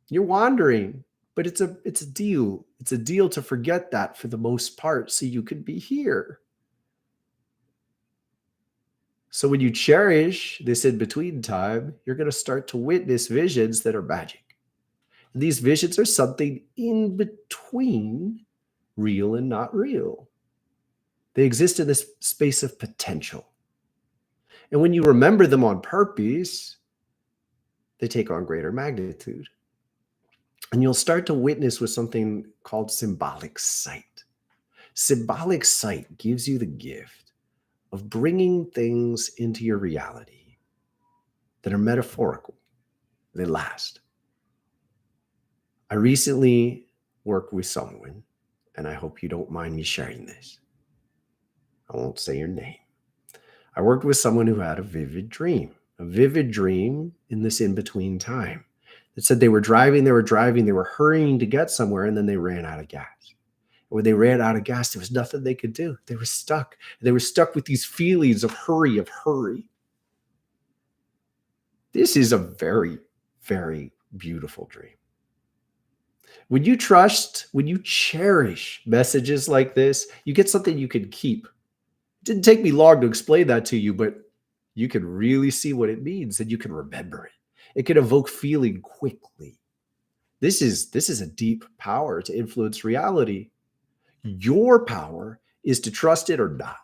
You're wandering, but it's a deal. It's a deal to forget that for the most part so you can be here. So when you cherish this in-between time, you're going to start to witness visions that are magic. And these visions are something in between real and not real. They exist in this space of potential. And when you remember them on purpose, they take on greater magnitude. And you'll start to witness with something called symbolic sight. Symbolic sight gives you the gift of bringing things into your reality that are metaphorical. They last. I recently worked with someone, and I hope you don't mind me sharing this. I won't say your name. I worked with someone who had a vivid dream in this in between time. It said they were driving, they were hurrying to get somewhere, and then they ran out of gas. When they ran out of gas, there was nothing they could do. They were stuck. They were stuck with these feelings of hurry. This is a very, very beautiful dream. When you trust, when you cherish messages like this, you get something you can keep. It didn't take me long to explain that to you, but you can really see what it means and you can remember it. It can evoke feeling quickly. This is a deep power to influence reality. Your power is to trust it or not.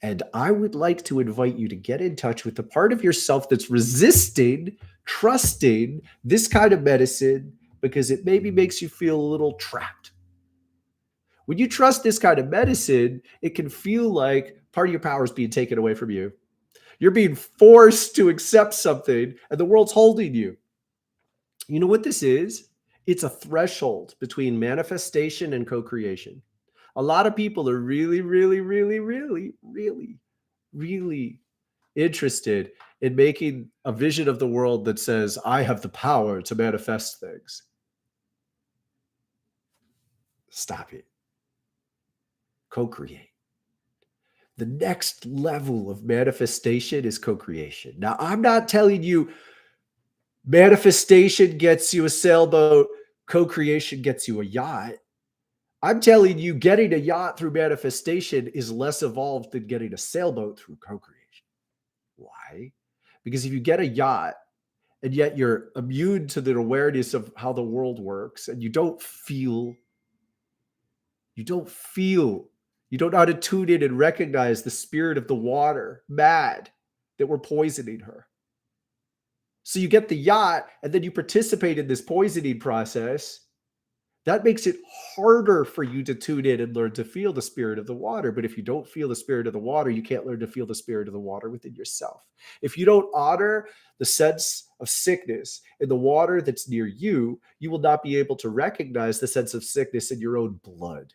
And I would like to invite you to get in touch with the part of yourself that's resisting trusting this kind of medicine because it maybe makes you feel a little trapped. When you trust this kind of medicine, it can feel like part of your power is being taken away from you. You're being forced to accept something, and the world's holding you. You know what this is? It's a threshold between manifestation and co creation. A lot of people are really interested in making a vision of the world that says, I have the power to manifest things. Stop it. Co create. The next level of manifestation is co creation. Now, I'm not telling you manifestation gets you a sailboat, co creation gets you a yacht. I'm telling you, getting a yacht through manifestation is less evolved than getting a sailboat through co creation. Why? Because if you get a yacht and yet you're immune to the awareness of how the world works and you don't know how to tune in and recognize the spirit of the water, mad that we're poisoning her. So you get the yacht and then you participate in this poisoning process. That makes it harder for you to tune in and learn to feel the spirit of the water. But if you don't feel the spirit of the water, you can't learn to feel the spirit of the water within yourself. If you don't honor the sense of sickness in the water that's near you, you will not be able to recognize the sense of sickness in your own blood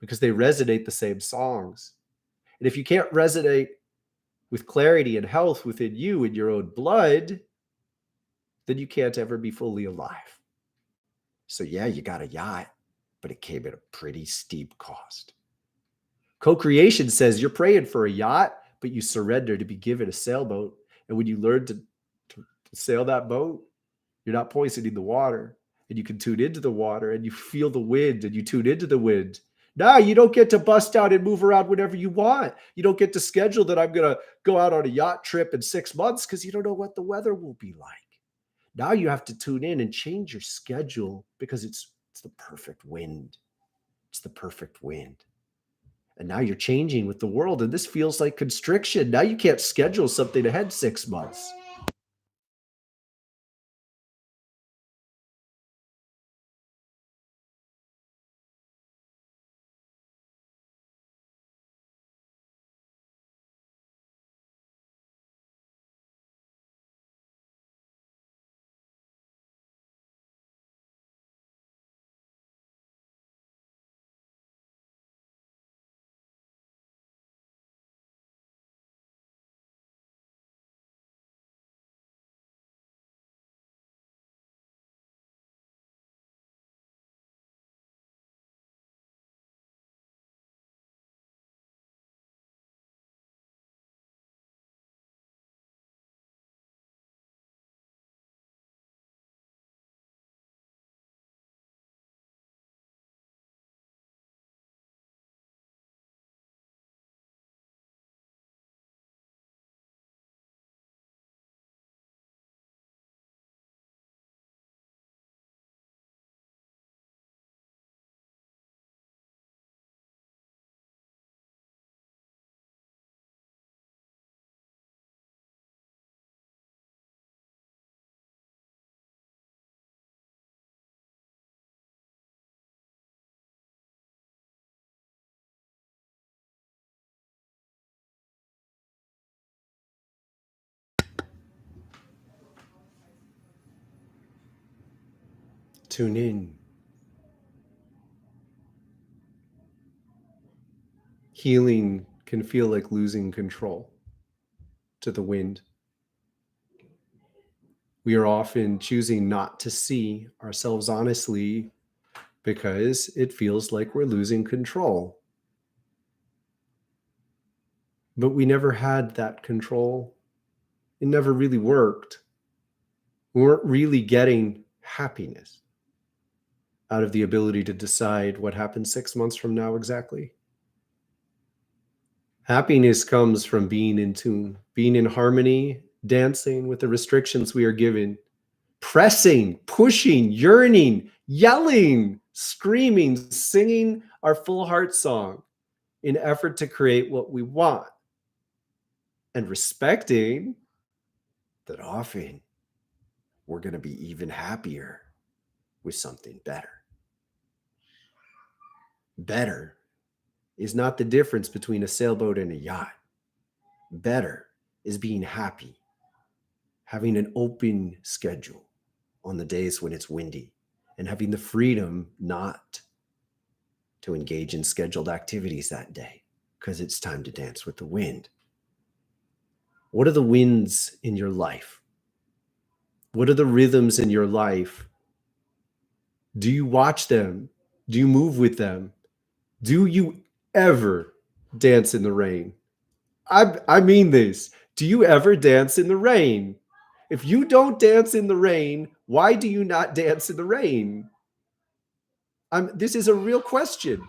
because they resonate the same songs. And if you can't resonate with clarity and health within you in your own blood, then you can't ever be fully alive. So yeah, you got a yacht, but it came at a pretty steep cost. Co-creation says you're praying for a yacht, but you surrender to be given a sailboat. And when you learn to sail that boat, you're not poisoning the water. And you can tune into the water and you feel the wind and you tune into the wind. Now you don't get to bust out and move around whenever you want. You don't get to schedule that I'm going to go out on a yacht trip in 6 months because you don't know what the weather will be like. Now you have to tune in and change your schedule because it's the perfect wind. It's the perfect wind. And now you're changing with the world. And this feels like constriction. Now you can't schedule something ahead 6 months. Tune in. Healing can feel like losing control to the wind. We are often choosing not to see ourselves honestly because it feels like we're losing control. But we never had that control. It never really worked. We weren't really getting happiness out of the ability to decide what happens 6 months from now exactly. Happiness comes from being in tune, being in harmony, dancing with the restrictions we are given, pressing, pushing, yearning, yelling, screaming, singing our full heart song in effort to create what we want, and respecting that often we're going to be even happier with something better. Better is not the difference between a sailboat and a yacht. Better is being happy, having an open schedule on the days when it's windy, and having the freedom not to engage in scheduled activities that day because it's time to dance with the wind. What are the winds in your life? What are the rhythms in your life? Do you watch them? Do you move with them? Do you ever dance in the rain? I mean this. Do you ever dance in the rain? If you don't dance in the rain, why do you not dance in the rain? This is a real question.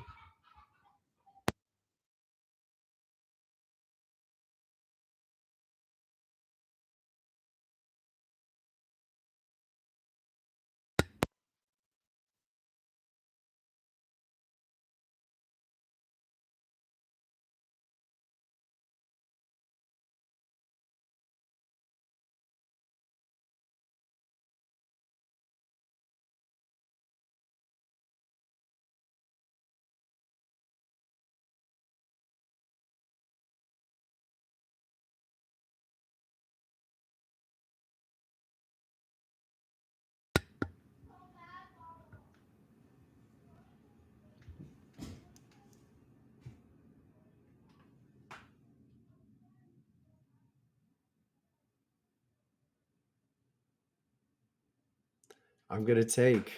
I'm going to take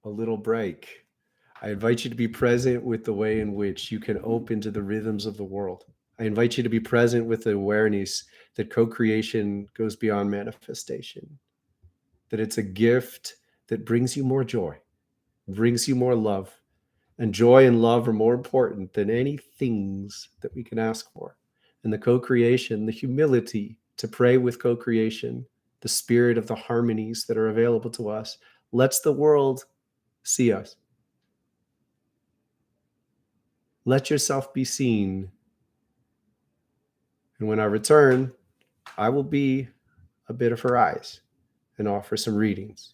a little break. I invite you to be present with the way in which you can open to the rhythms of the world. I invite you to be present with the awareness that co-creation goes beyond manifestation, that it's a gift that brings you more joy, brings you more love, and joy and love are more important than any things that we can ask for. And the co-creation, the humility to pray with co-creation, the spirit of the harmonies that are available to us, lets the world see us. Let yourself be seen. And when I return, I will be a bit of her eyes and offer some readings.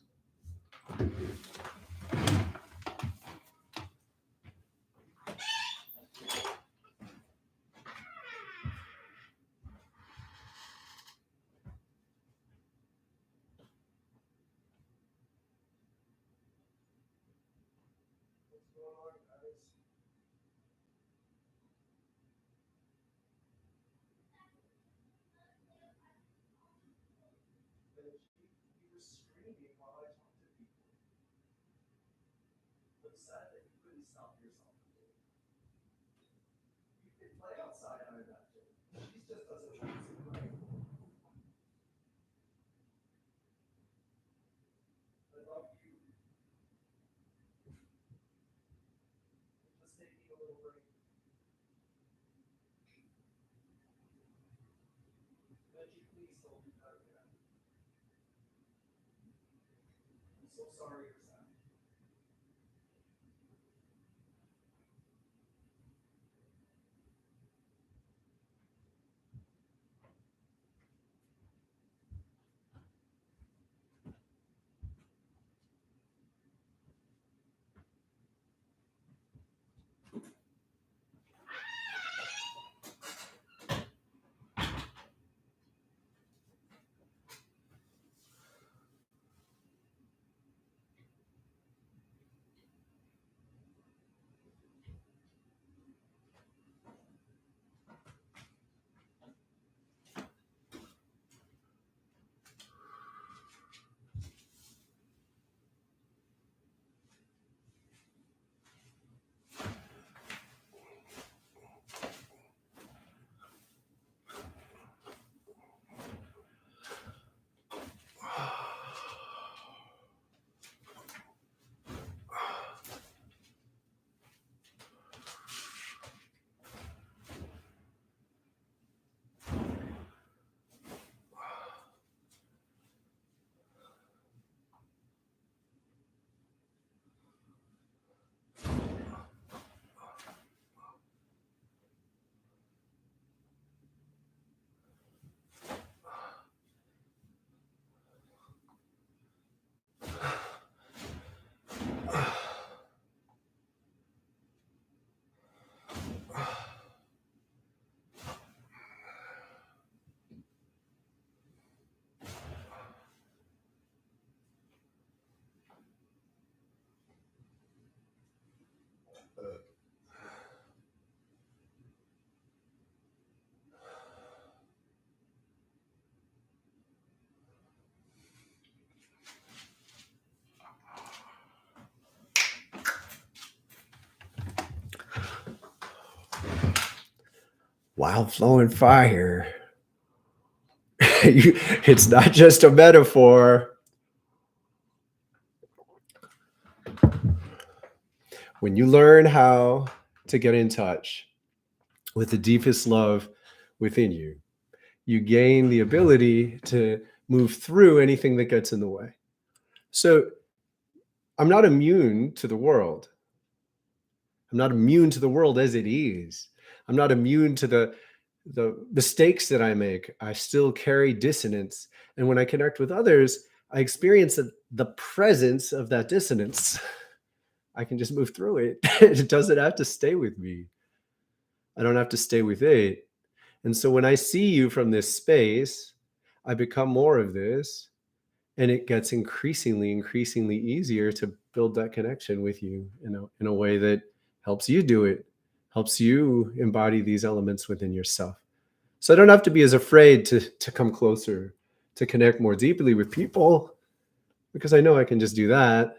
Wildflowerfire. It's not just a metaphor. When you learn how to get in touch with the deepest love within you, you gain the ability to move through anything that gets in the way. So I'm not immune to the world. I'm not immune to the world as it is. I'm not immune to the mistakes that I make. I still carry dissonance. And when I connect with others, I experience the presence of that dissonance. I can just move through it. It doesn't have to stay with me. I don't have to stay with it. And so when I see you from this space, I become more of this, and it gets increasingly easier to build that connection with you in a way that helps you do it, helps you embody these elements within yourself. So I don't have to be as afraid to come closer, to connect more deeply with people, because I know I can just do that.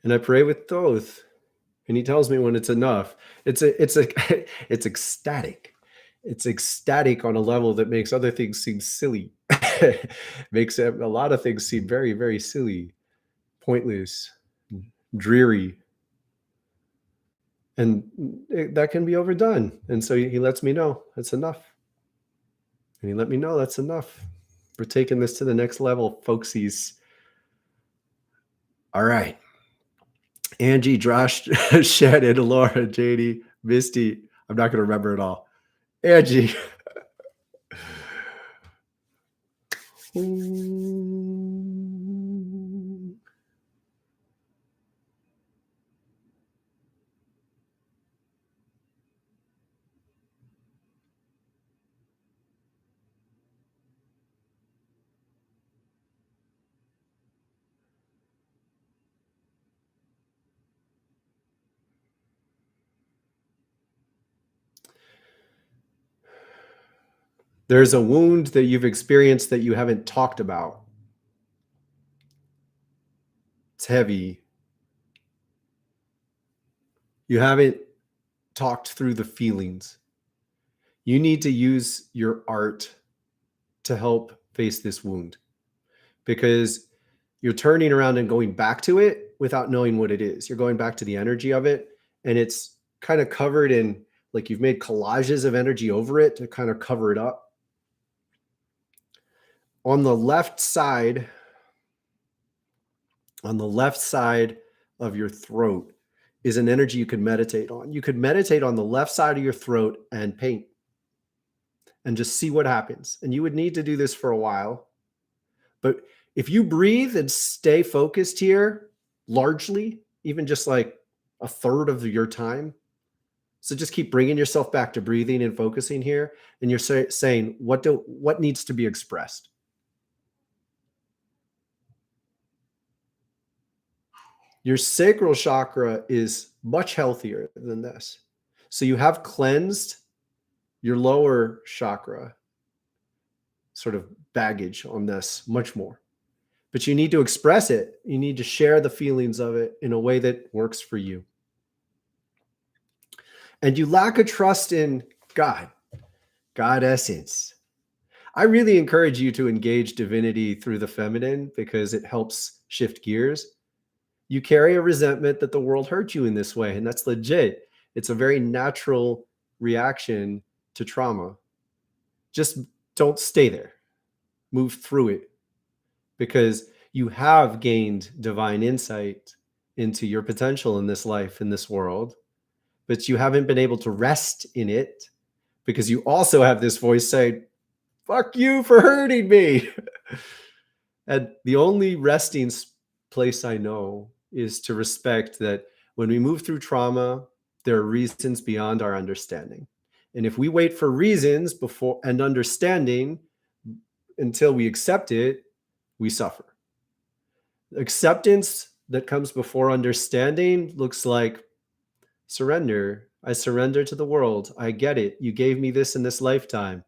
And I pray with Thoth, and he tells me when it's enough. It's ecstatic. It's ecstatic on a level that makes other things seem silly. Makes a lot of things seem very, very silly, pointless, dreary. And that can be overdone. And so he lets me know that's enough. And he let me know that's enough. We're taking this to the next level, folksies. All right. Angie, Josh, Shannon, Laura, JD, Misty. I'm not going to remember it all. Angie. There's a wound that you've experienced that you haven't talked about. It's heavy. You haven't talked through the feelings. You need to use your art to help face this wound, because you're turning around and going back to it without knowing what it is. You're going back to the energy of it, and it's kind of covered in, like, you've made collages of energy over it to kind of cover it up. On the left side of your throat is an energy you could meditate on. You could meditate on the left side of your throat and paint and just see what happens. And you would need to do this for a while. But if you breathe and stay focused here, largely, even just like a third of your time, so just keep bringing yourself back to breathing and focusing here. And you're saying, what needs to be expressed? Your sacral chakra is much healthier than this. So you have cleansed your lower chakra sort of baggage on this much more. But you need to express it. You need to share the feelings of it in a way that works for you. And you lack a trust in God essence. I really encourage you to engage divinity through the feminine, because it helps shift gears. You carry a resentment that the world hurt you in this way, and that's legit. It's a very natural reaction to trauma. Just don't stay there. Move through it, because you have gained divine insight into your potential in this life, in this world, but you haven't been able to rest in it, because you also have this voice saying, fuck you for hurting me. And the only resting place I know is to respect that when we move through trauma, there are reasons beyond our understanding. And if we wait for reasons before and understanding until we accept it, we suffer. Acceptance that comes before understanding looks like surrender. I surrender to the world. I get it. You gave me this in this lifetime.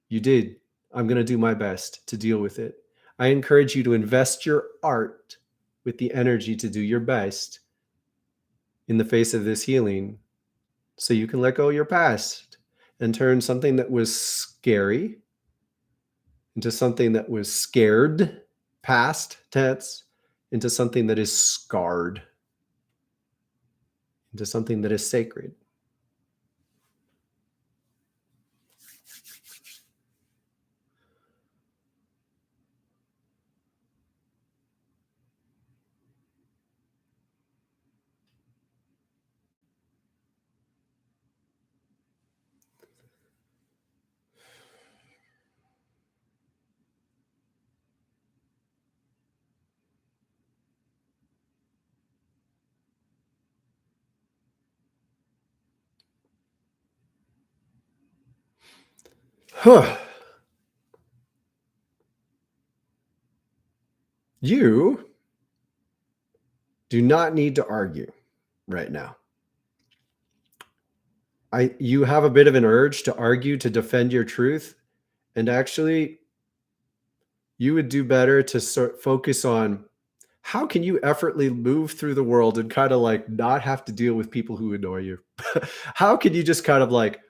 You did. I'm going to do my best to deal with it. I encourage you to invest your art with the energy to do your best in the face of this healing so you can let go of your past and turn something that was scary into something that was scared, past tense, into something that is scarred, into something that is sacred. You do not need to argue right now. You have a bit of an urge to argue to defend your truth, and actually you would do better to focus on how can you effortlessly move through the world and kind of like not have to deal with people who annoy you. How can you just kind of like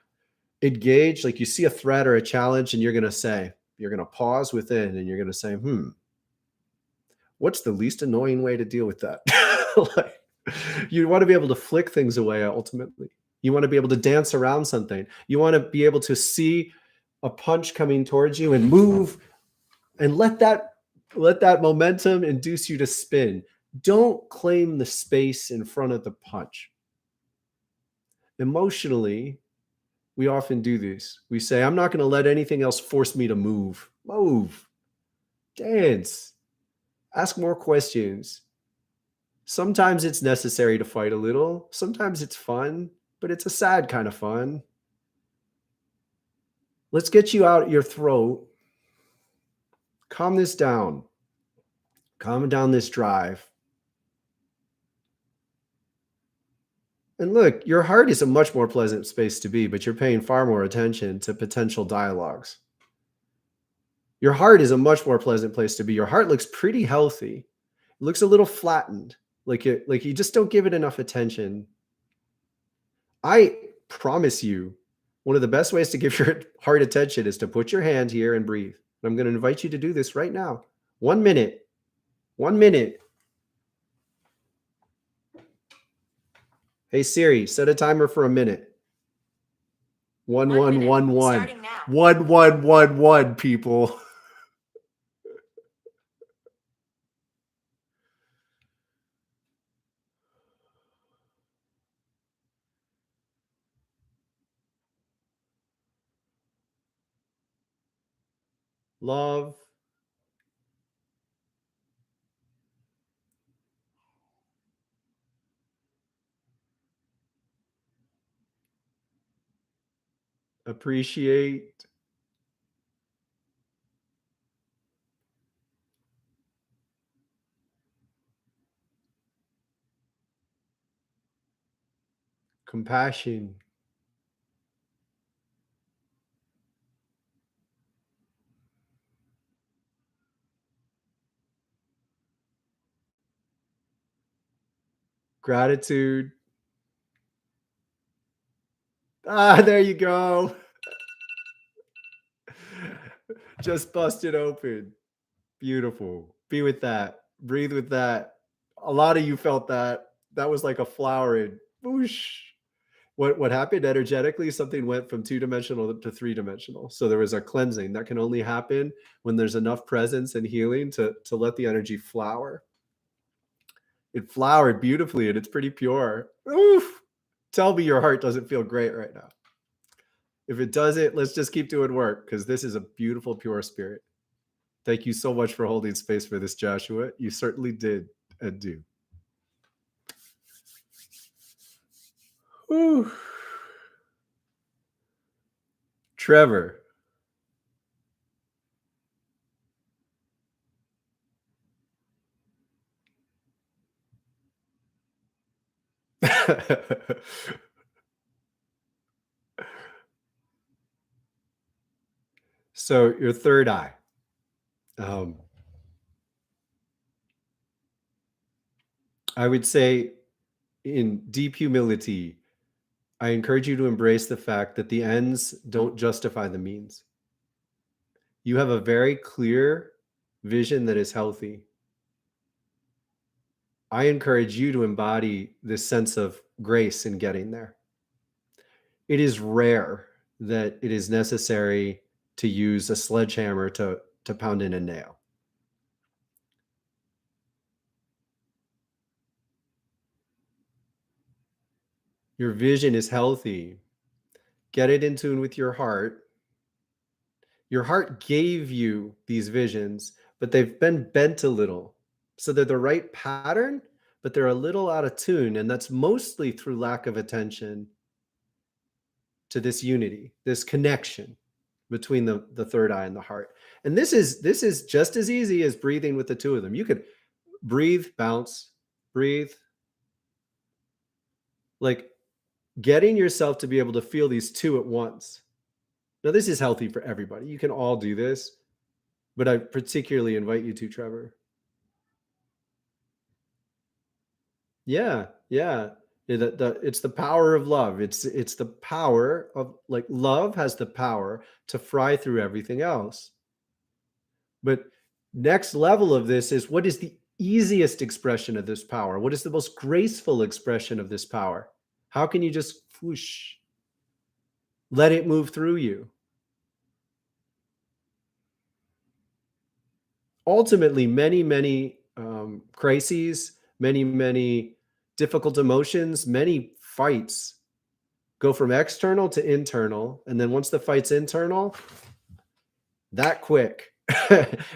engage, like you see a threat or a challenge and you're going to pause within and you're going to say, what's the least annoying way to deal with that? Like, you want to be able to flick things away ultimately. You want to be able to dance around something. You want to be able to see a punch coming towards you and move and let that momentum induce you to spin. Don't claim the space in front of the punch. Emotionally, we often do this. We say, I'm not going to let anything else force me to move. Move. Dance. Ask more questions. Sometimes it's necessary to fight a little. Sometimes it's fun, but it's a sad kind of fun. Let's get you out your throat. Calm this down. Calm down this drive. And look, your heart is a much more pleasant space to be, but you're paying far more attention to potential dialogues. Your heart is a much more pleasant place to be. Your heart looks pretty healthy. It looks a little flattened, like you just don't give it enough attention. I promise you, one of the best ways to give your heart attention is to put your hand here and breathe. I'm going to invite you to do this right now. 1 minute. 1 minute. Hey Siri, set a timer for a minute. 1111. Starting now. 1111, people. Love. Appreciate. Compassion. Gratitude. Ah, there you go. Just bust it open. Beautiful. Be with that. Breathe with that. A lot of you felt that. That was like a flowering. Whoosh. What happened energetically? Something went from 2-dimensional to 3-dimensional. So there was a cleansing that can only happen when there's enough presence and healing to let the energy flower. It flowered beautifully and it's pretty pure. Oof. Tell me your heart doesn't feel great right now. If it doesn't, let's just keep doing work because this is a beautiful, pure spirit. Thank you so much for holding space for this, Joshua. You certainly did and do. Whew. Trevor. So your third eye. Um, I would say in deep humility, I encourage you to embrace the fact that the ends don't justify the means. You have a very clear vision that is healthy. I encourage you to embody this sense of grace in getting there. It is rare that it is necessary to use a sledgehammer to pound in a nail. Your vision is healthy. Get it in tune with your heart. Your heart gave you these visions, but they've been bent a little. So they're the right pattern, but they're a little out of tune. And that's mostly through lack of attention to this unity, this connection between the third eye and the heart. And this is just as easy as breathing with the two of them. You could breathe, bounce, breathe. Like getting yourself to be able to feel these two at once. Now, this is healthy for everybody. You can all do this, but I particularly invite you to, Trevor. Yeah, yeah. It's the power of love. It's the power of, like, love has the power to fry through everything else. But next level of this is, what is the easiest expression of this power? What is the most graceful expression of this power? How can you just whoosh, let it move through you? Ultimately, many crises, many difficult emotions, many fights go from external to internal. And then once the fight's internal, that quick,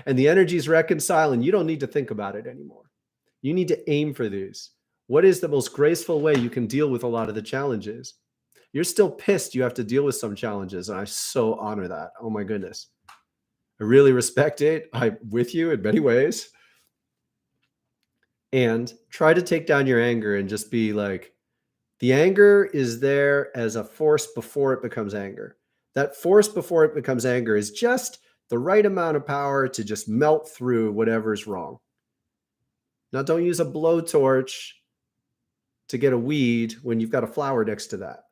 and the energies reconcile, and you don't need to think about it anymore. You need to aim for these. What is the most graceful way you can deal with a lot of the challenges? You're still pissed you have to deal with some challenges, and I so honor that. Oh my goodness. I really respect it. I'm with you in many ways. And try to take down your anger and just be like, the anger is there as a force before it becomes anger. That force before it becomes anger is just the right amount of power to just melt through whatever's wrong. Now, don't use a blowtorch to get a weed when you've got a flower next to that.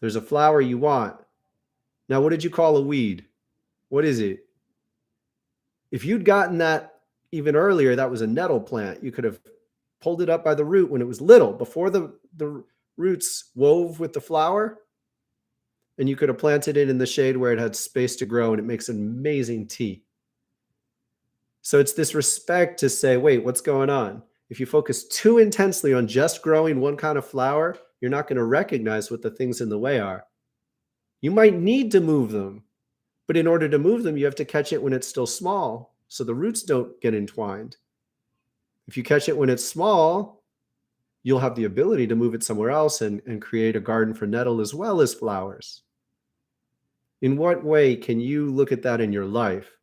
There's a flower you want. Now, what did you call a weed? What is it? If you'd gotten that even earlier, that was a nettle plant. You could have pulled it up by the root when it was little, before the roots wove with the flower, and you could have planted it in the shade where it had space to grow, and it makes an amazing tea. So it's this respect to say, wait, what's going on? If you focus too intensely on just growing one kind of flower, you're not going to recognize what the things in the way are. You might need to move them, but in order to move them, you have to catch it when it's still small, so the roots don't get entwined. If you catch it when it's small, you'll have the ability to move it somewhere else and create a garden for nettle as well as flowers. In what way can you look at that in your life?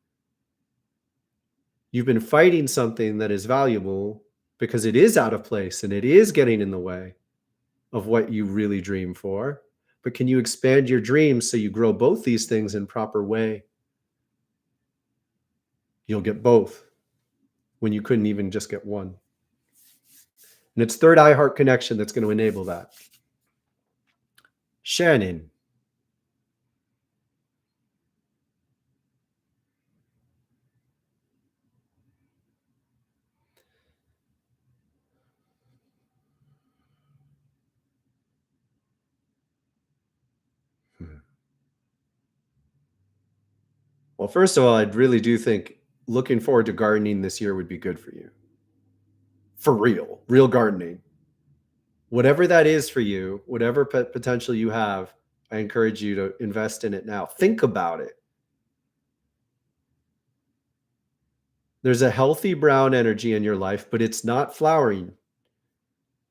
You've been fighting something that is valuable because it is out of place and it is getting in the way of what you really dream for. But can you expand your dreams so you grow both these things in proper way? You'll get both when you couldn't even just get one. And it's third eye heart connection that's going to enable that. Shannon. Well, first of all, I really do think looking forward to gardening this year would be good for you. For real gardening. Whatever that is for you, whatever potential you have, I encourage you to invest in it now. Think about it. There's a healthy brown energy in your life, but it's not flowering.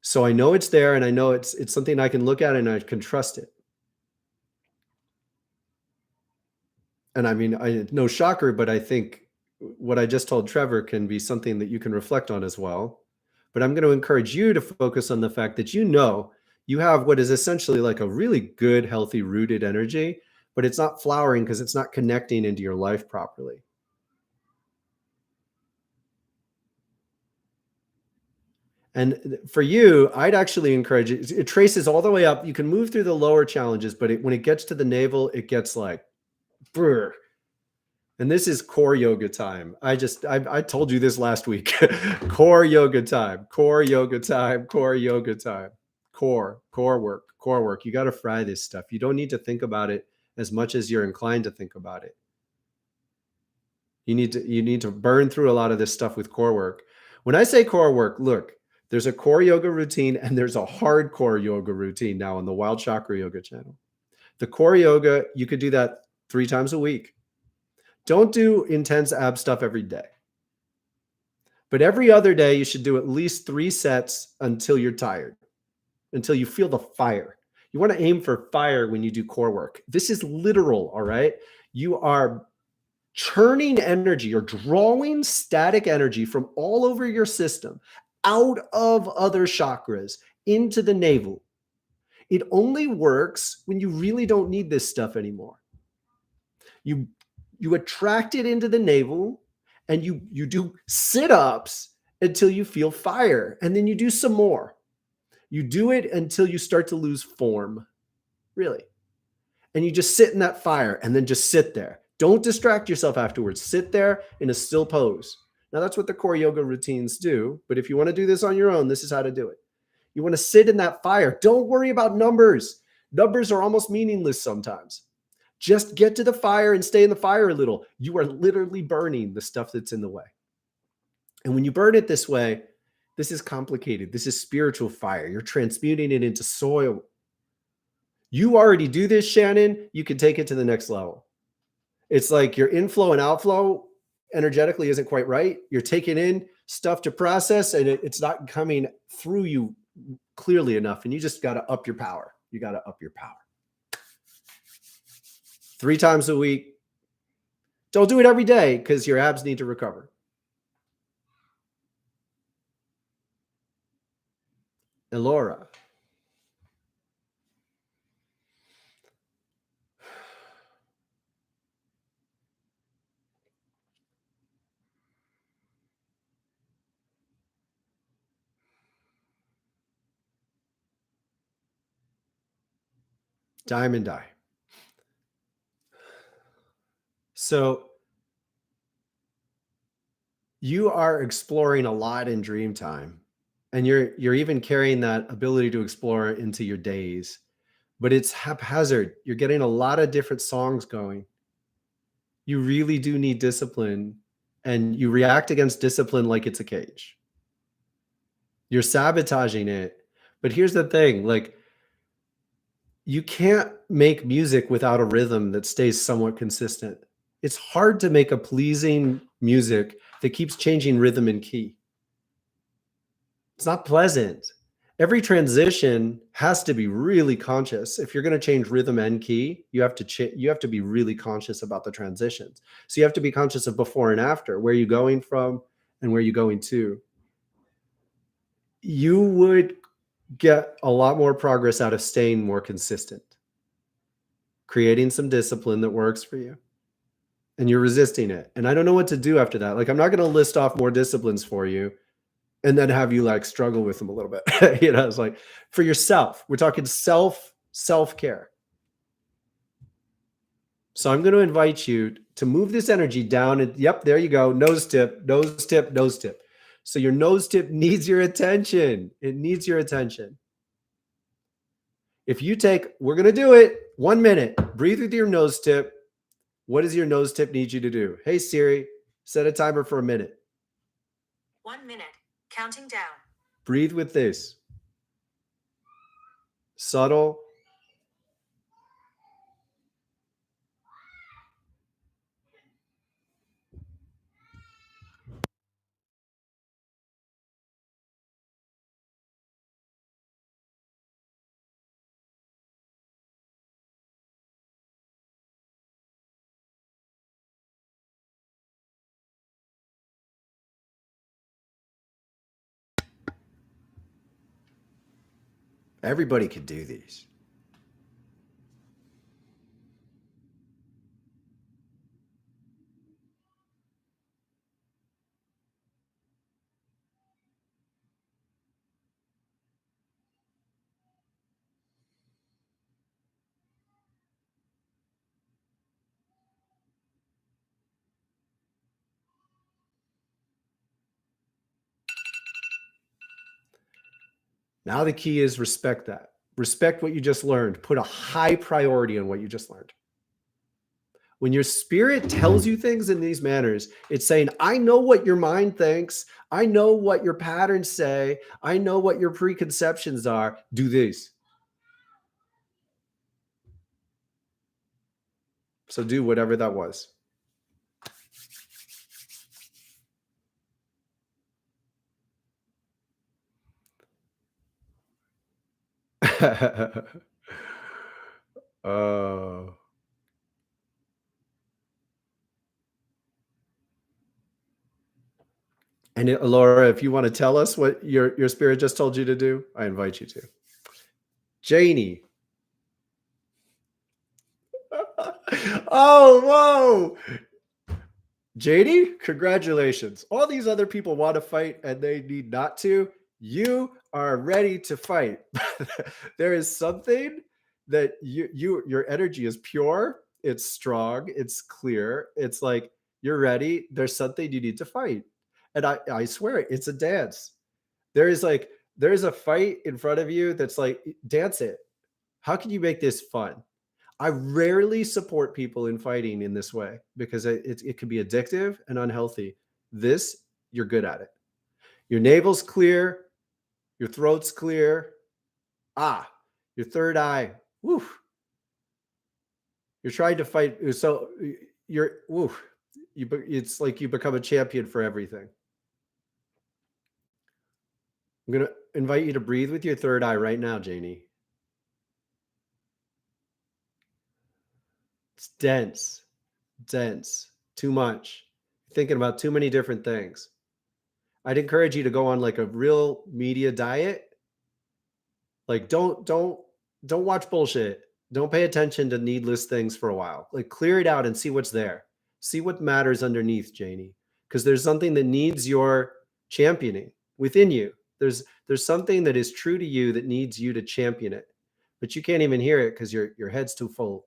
So I know it's there, and I know it's something I can look at and I can trust it. And I mean, no shocker, but I think what I just told Trevor can be something that you can reflect on as well. But I'm going to encourage you to focus on the fact that you have what is essentially like a really good, healthy, rooted energy, but it's not flowering because it's not connecting into your life properly. And for you, I'd actually encourage it. It traces all the way up. You can move through the lower challenges, but when it gets to the navel, it gets like, brr. And this is core yoga time. I told you this last week. Core yoga time, core yoga time, core yoga time, core work, core work. You got to fry this stuff. You don't need to think about it as much as you're inclined to think about it. You need to burn through a lot of this stuff with core work. When I say core work, look, there's a core yoga routine and there's a hardcore yoga routine now on the Wild Chakra Yoga channel. The core yoga, you could do that 3 times a week. Don't do intense ab stuff every day. But every other day, you should do at least 3 sets until you're tired, until you feel the fire. You want to aim for fire when you do core work. This is literal, all right? You are churning energy or drawing static energy from all over your system out of other chakras into the navel. It only works when you really don't need this stuff anymore. You attract it into the navel and you do sit-ups until you feel fire. And then you do some more. You do it until you start to lose form, really. And you just sit in that fire and then just sit there. Don't distract yourself afterwards. Sit there in a still pose. Now, that's what the core yoga routines do. But if you want to do this on your own, this is how to do it. You want to sit in that fire. Don't worry about numbers. Numbers are almost meaningless sometimes. Just get to the fire and stay in the fire a little. You are literally burning the stuff that's in the way. And when you burn it this way, this is complicated. This is spiritual fire. You're transmuting it into soil. You already do this, Shannon. You can take it to the next level. It's like your inflow and outflow energetically isn't quite right. You're taking in stuff to process and it's not coming through you clearly enough. And you just got to up your power. You got to up your power. 3 times a week. Don't do it every day because your abs need to recover. Elora. Diamond Eye. So you are exploring a lot in dream time, and you're even carrying that ability to explore into your days, but it's haphazard. You're getting a lot of different songs going. You really do need discipline, and you react against discipline like it's a cage. You're sabotaging it. But here's the thing, like, you can't make music without a rhythm that stays somewhat consistent. It's hard to make a pleasing music that keeps changing rhythm and key. It's not pleasant. Every transition has to be really conscious. If you're going to change rhythm and key, you have to be really conscious about the transitions. So you have to be conscious of before and after, where you're going from and where you're going to. You would get a lot more progress out of staying more consistent, creating some discipline that works for you. And you're resisting it. And I don't know what to do after that. Like, I'm not going to list off more disciplines for you and then have you like struggle with them a little bit. It's like for yourself, we're talking self-care. So I'm going to invite you to move this energy down. And yep, there you go. Nose tip, nose tip, nose tip. So your nose tip needs your attention. It needs your attention. If you we're going to do it 1 minute, breathe with your nose tip. What does your nose tip need you to do? Hey, Siri, set a timer for 1 minute. 1 minute, counting down. Breathe with this. Subtle. Everybody could do these. Now the key is respect that. Respect what you just learned. Put a high priority on what you just learned. When your spirit tells you things in these manners, it's saying, I know what your mind thinks. I know what your patterns say. I know what your preconceptions are. Do this. So do whatever that was. Oh. And Laura, if you want to tell us what your spirit just told you to do, I invite you to. Janie. Oh, whoa. Janie, congratulations. All these other people want to fight and they need not to. You are ready to fight. There is something that your energy is pure, it's strong, it's clear. It's like you're ready. There's something you need to fight. And I swear it's a dance. There is a fight in front of you that's like, dance it. How can you make this fun? I rarely support people in fighting in this way because it can be addictive and unhealthy. This, you're good at it. Your navel's clear, your throat's clear. Your third eye. Woo. You're trying to fight. So it's like you become a champion for everything. I'm going to invite you to breathe with your third eye right now, Janie. It's dense, too much. Thinking about too many different things. I'd encourage you to go on like a real media diet. Like don't watch bullshit. Don't pay attention to needless things for a while. Like clear it out and see what's there. See what matters underneath, Janie. Because there's something that needs your championing within you. There's something that is true to you that needs you to champion it. But you can't even hear it because your head's too full.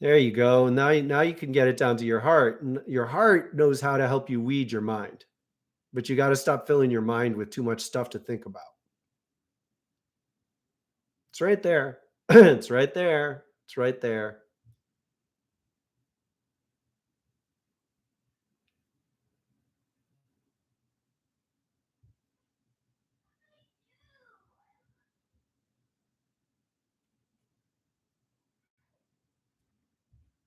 There you go. Now you can get it down to your heart. And your heart knows how to help you weed your mind. But you got to stop filling your mind with too much stuff to think about. It's right there. It's right there. It's right there.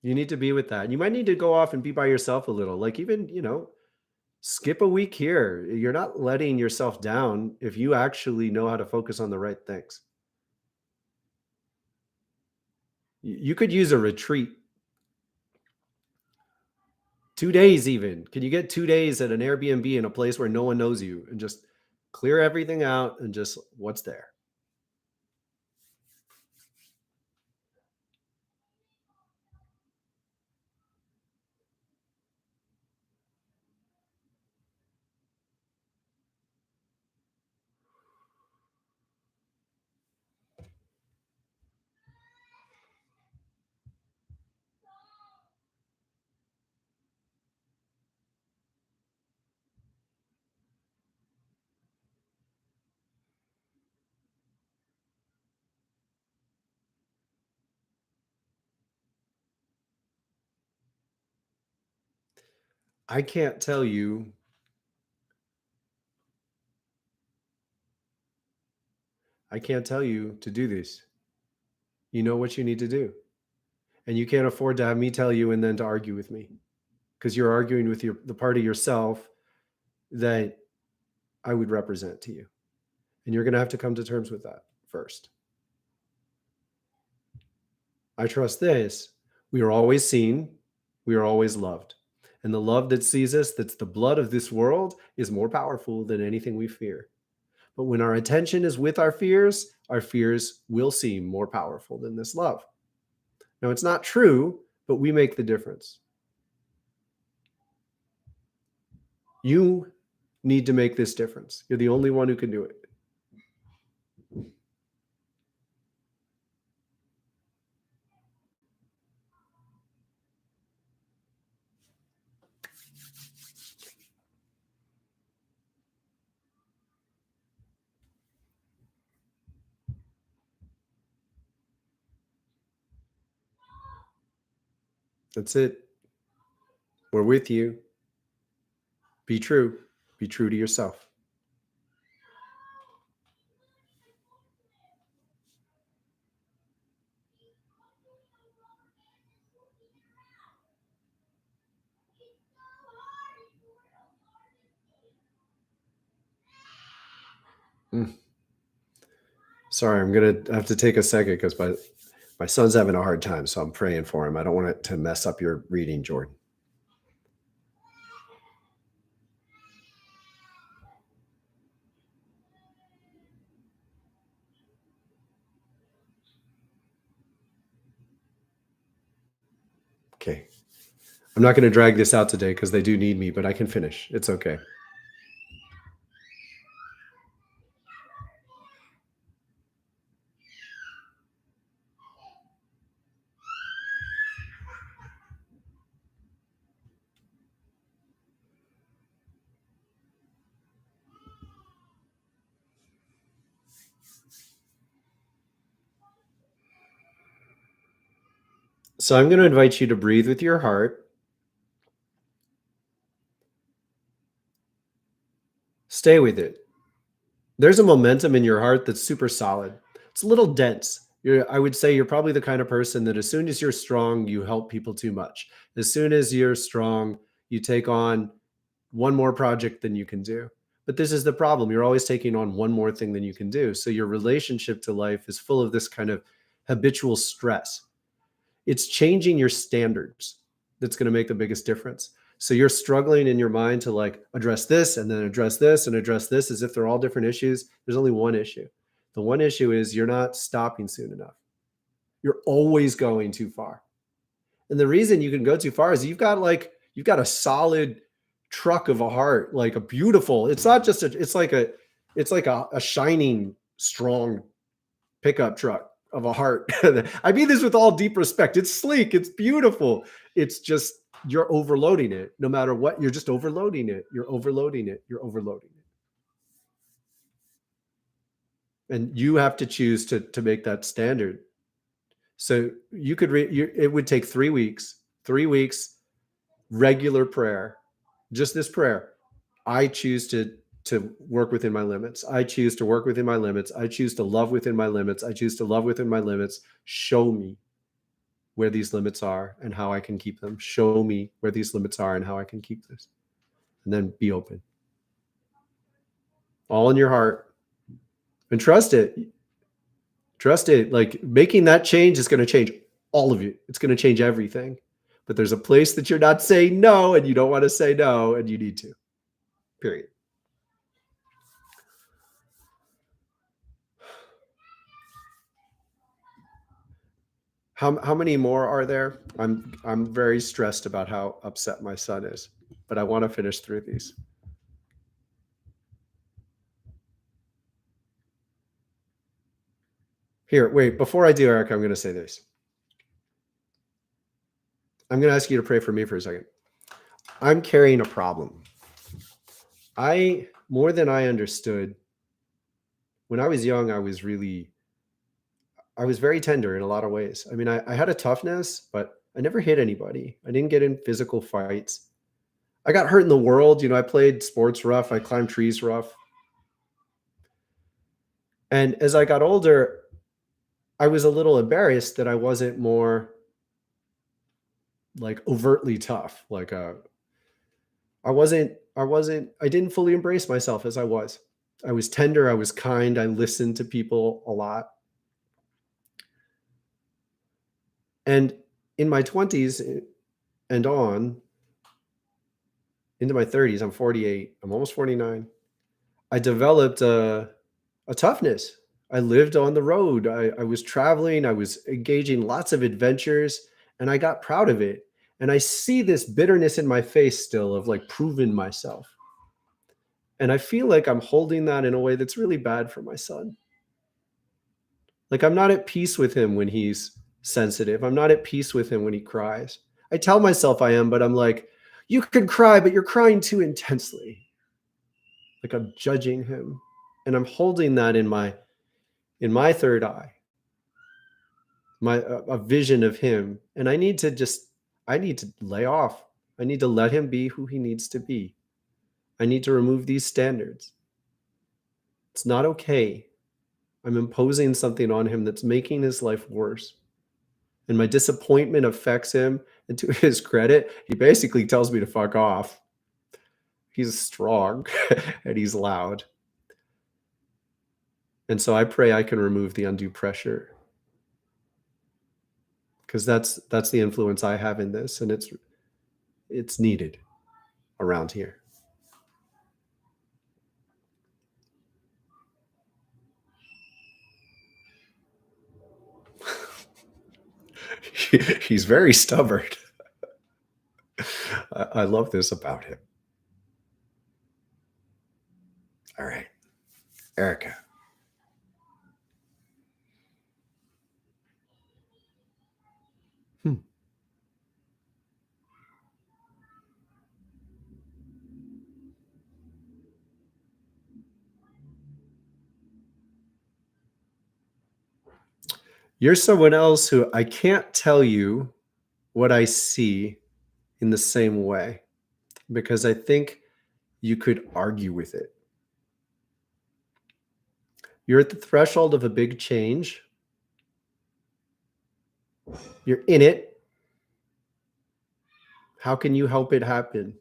You need to be with that. You might need to go off and be by yourself a little. Like even, skip a week here. You're not letting yourself down if you actually know how to focus on the right things. You could use a retreat. 2 days even. Can you get 2 days at an Airbnb in a place where no one knows you and just clear everything out and just what's there? I can't tell you to do this. You know what you need to do. And you can't afford to have me tell you and then to argue with me because you're arguing with the part of yourself that I would represent to you. And you're going to have to come to terms with that first. I trust this. We are always seen. We are always loved. And the love that sees us, that's the blood of this world, is more powerful than anything we fear. But when our attention is with our fears will seem more powerful than this love. Now, it's not true, but we make the difference. You need to make this difference. You're the only one who can do it. That's it. We're with you. Be true. Be true to yourself. Sorry, I'm going to have to take a second because my son's having a hard time, so I'm praying for him. I don't want it to mess up your reading, Jordan. Okay. I'm not going to drag this out today because they do need me, but I can finish. It's okay. So I'm going to invite you to breathe with your heart. Stay with it. There's a momentum in your heart that's super solid. It's a little dense. I would say you're probably the kind of person that as soon as you're strong, you help people too much. As soon as you're strong, you take on one more project than you can do. But this is the problem. You're always taking on one more thing than you can do. So your relationship to life is full of this kind of habitual stress. It's changing your standards that's going to make the biggest difference. So you're struggling in your mind to like address this and then address this and address this as if they're all different issues. There's only one issue. The one issue is you're not stopping soon enough. You're always going too far. And the reason you can go too far is you've got a solid truck of a heart, like a beautiful, it's not just it's like a shining, strong pickup truck of a heart. I mean this with all deep respect. It's sleek, it's beautiful. It's just you're overloading it. No matter what, you're just overloading it. You're overloading it. You're overloading it. And you have to choose to make that standard. So you could it would take 3 weeks. 3 weeks regular prayer. Just this prayer. I choose to work within my limits. I choose to work within my limits. I choose to love within my limits. I choose to love within my limits. Show me where these limits are and how I can keep them. Show me where these limits are and how I can keep this. And then be open. All in your heart. And trust it. Trust it. Like making that change is going to change all of you. It's going to change everything. But there's a place that you're not saying no, and you don't want to say no, and you need to. Period. How many more are there? I'm very stressed about how upset my son is, but I want to finish through these. Here, wait, before I do, Eric, I'm going to say this. I'm going to ask you to pray for me for a second. I'm carrying a problem. More than I understood, when I was young, I was very tender in a lot of ways. I mean, I had a toughness, but I never hit anybody. I didn't get in physical fights. I got hurt in the world. I played sports rough. I climbed trees rough. And as I got older, I was a little embarrassed that I wasn't more like overtly tough. Like I didn't fully embrace myself as I was. I was tender. I was kind. I listened to people a lot. And in my 20s and on into my 30s, I'm 48, I'm almost 49. I developed a a toughness. I lived on the road. I was traveling. I was engaging lots of adventures, and I got proud of it. And I see this bitterness in my face still of like proving myself. And I feel like I'm holding that in a way that's really bad for my son. Like I'm not at peace with him when he's sensitive. I'm not at peace with him when he cries. I tell myself I am, but I'm like, you can cry, but you're crying too intensely. Like I'm judging him. And I'm holding that in my third eye, a vision of him. And I need to lay off. I need to let him be who he needs to be. I need to remove these standards. It's not okay. I'm imposing something on him that's making his life worse. And my disappointment affects him. And to his credit, he basically tells me to fuck off. He's strong and he's loud. And so I pray I can remove the undue pressure, because that's the influence I have in this, and it's needed around here. He's very stubborn. I love this about him. All right, Erica. You're someone else who I can't tell you what I see in the same way, because I think you could argue with it. You're at the threshold of a big change. You're in it. How can you help it happen?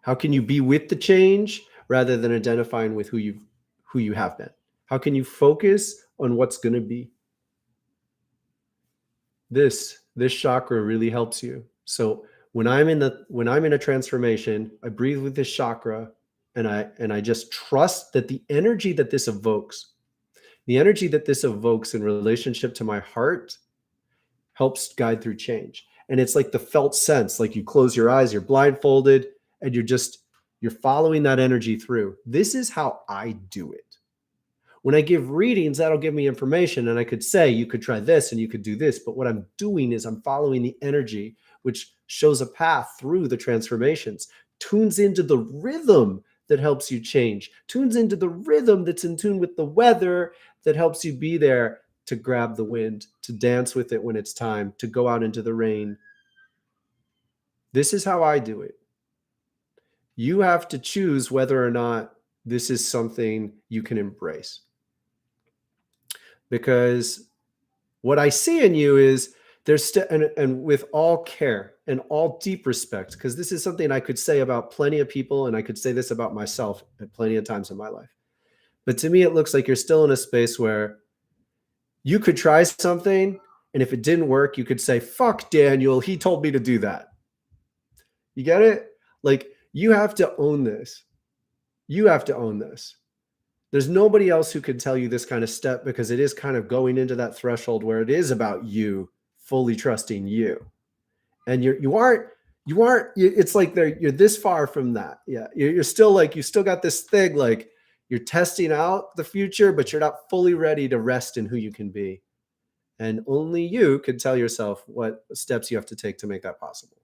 How can you be with the change rather than identifying with who you have been? How can you focus on what's going to be? This chakra really helps you. So when I'm in a transformation, I breathe with this chakra, and I just trust that the energy that this evokes in relationship to my heart helps guide through change. And it's like the felt sense, like you close your eyes, you're blindfolded, and you're following that energy through. This is how I do it. When I give readings, that'll give me information, and I could say, you could try this and you could do this. But what I'm doing is I'm following the energy, which shows a path through the transformations, tunes into the rhythm that helps you change, tunes into the rhythm that's in tune with the weather that helps you be there to grab the wind, to dance with it when it's time, to go out into the rain. This is how I do it. You have to choose whether or not this is something you can embrace. Because what I see in you is there's and with all care and all deep respect, because this is something I could say about plenty of people, and I could say this about myself at plenty of times in my life. But to me, it looks like you're still in a space where you could try something, and if it didn't work, you could say, fuck Daniel, he told me to do that. You get it? Like, you have to own this. You have to own this. There's nobody else who can tell you this kind of step, because it is kind of going into that threshold where it is about you fully trusting you. And you aren't, it's like you're this far from that. Yeah. You're still like, you still got this thing, like you're testing out the future, but you're not fully ready to rest in who you can be. And only you can tell yourself what steps you have to take to make that possible.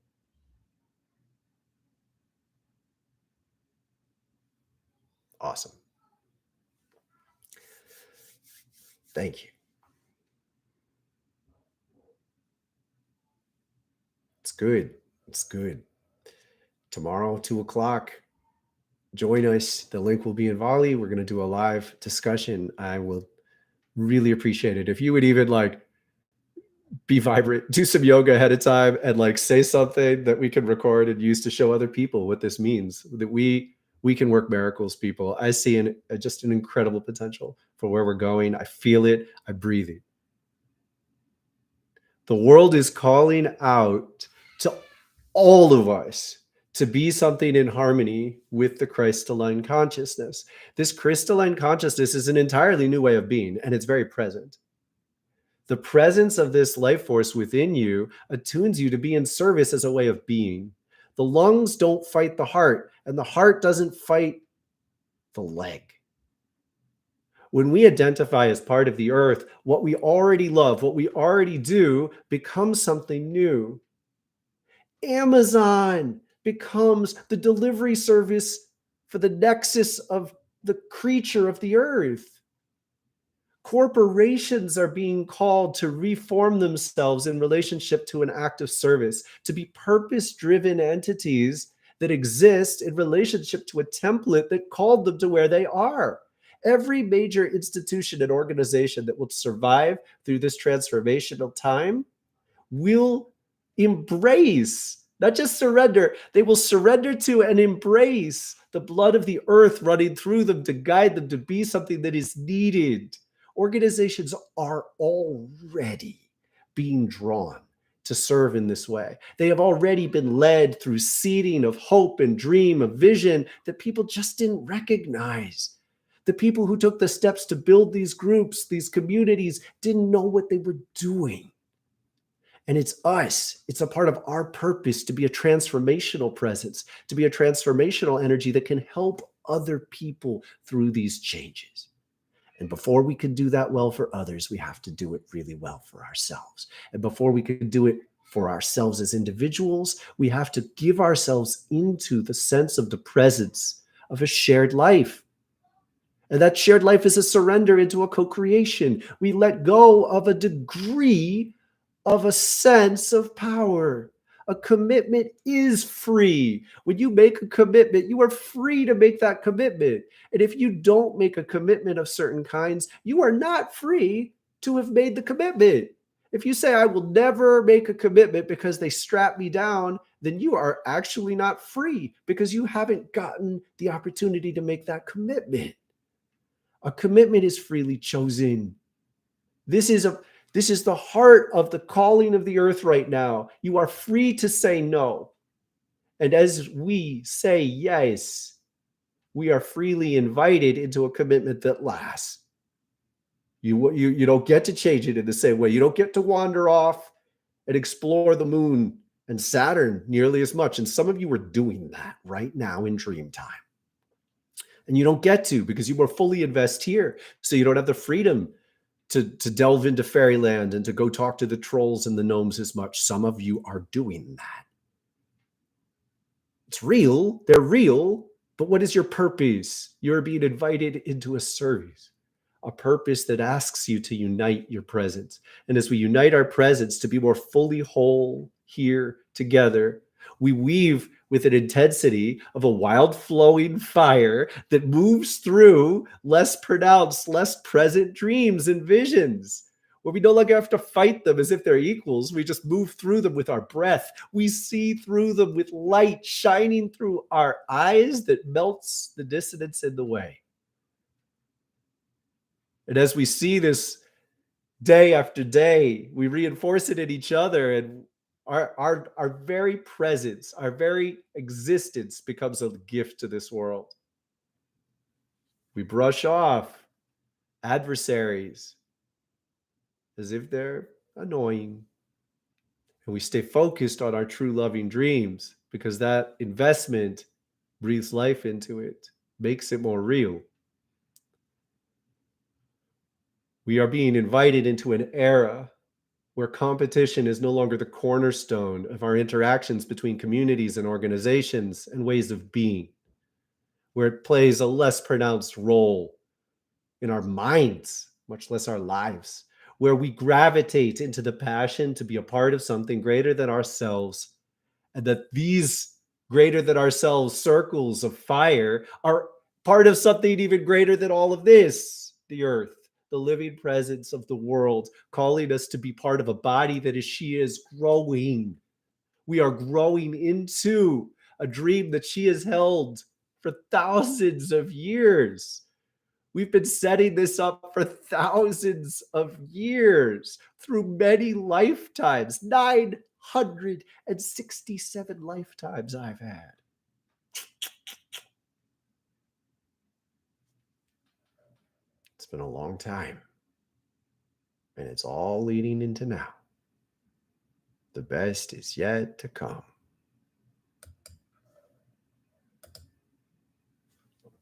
Awesome. Thank you. It's good. It's good. Tomorrow, 2:00, join us. The link will be in Volley. We're going to do a live discussion. I will really appreciate it. If you would even like be vibrant, do some yoga ahead of time, and like say something that we can record and use to show other people what this means, that we can work miracles, people. I see just an incredible potential for where we're going. I feel it. I breathe it. The world is calling out to all of us to be something in harmony with the crystalline consciousness. This crystalline consciousness is an entirely new way of being, and it's very present. The presence of this life force within you attunes you to be in service as a way of being. The lungs don't fight the heart, and the heart doesn't fight the leg. When we identify as part of the earth, what we already love, what we already do, becomes something new. Amazon becomes the delivery service for the nexus of the creature of the earth. Corporations are being called to reform themselves in relationship to an act of service, to be purpose-driven entities that exist in relationship to a template that called them to where they are. Every major institution and organization that will survive through this transformational time will embrace, not just surrender, they will surrender to and embrace the blood of the earth running through them to guide them to be something that is needed. Organizations are already being drawn to serve in this way. They have already been led through seeding of hope and dream, of vision that people just didn't recognize. The people who took the steps to build these groups, these communities, didn't know what they were doing. And it's us. It's a part of our purpose to be a transformational presence, to be a transformational energy that can help other people through these changes. And before we can do that well for others, we have to do it really well for ourselves. And before we can do it for ourselves as individuals, we have to give ourselves into the sense of the presence of a shared life. And that shared life is a surrender into a co-creation. We let go of a degree of a sense of power. A commitment is free. When you make a commitment, you are free to make that commitment. And if you don't make a commitment of certain kinds, you are not free to have made the commitment. If you say, I will never make a commitment because they strap me down, then you are actually not free because you haven't gotten the opportunity to make that commitment. A commitment is freely chosen. This is the heart of the calling of the earth right now. You are free to say no. And as we say yes, we are freely invited into a commitment that lasts. You don't get to change it in the same way. You don't get to wander off and explore the moon and Saturn nearly as much. And some of you are doing that right now in dream time. And you don't get to because you were fully invest here. So you don't have the freedom to delve into fairyland and to go talk to the trolls and the gnomes as much. Some of you are doing that. It's real. They're real. But what is your purpose? You're being invited into a service, a purpose that asks you to unite your presence. And as we unite our presence to be more fully whole here together, we weave with an intensity of a wild flowing fire that moves through less pronounced, less present dreams and visions, where we no longer have to fight them as if they're equals. We just move through them with our breath. We see through them with light shining through our eyes that melts the dissonance in the way. And as we see this day after day, we reinforce it in each other, and our very presence, our very existence becomes a gift to this world. We brush off adversaries as if they're annoying. And we stay focused on our true loving dreams because that investment breathes life into it, makes it more real. We are being invited into an era where competition is no longer the cornerstone of our interactions between communities and organizations and ways of being, where it plays a less pronounced role in our minds, much less our lives, where we gravitate into the passion to be a part of something greater than ourselves, and that these greater than ourselves circles of fire are part of something even greater than all of this, the earth, the living presence of the world, calling us to be part of a body that as she is growing. We are growing into a dream that she has held for thousands of years. We've been setting this up for thousands of years through many lifetimes, 967 lifetimes I've had. been a long time, and it's all leading into now. The best is yet to come.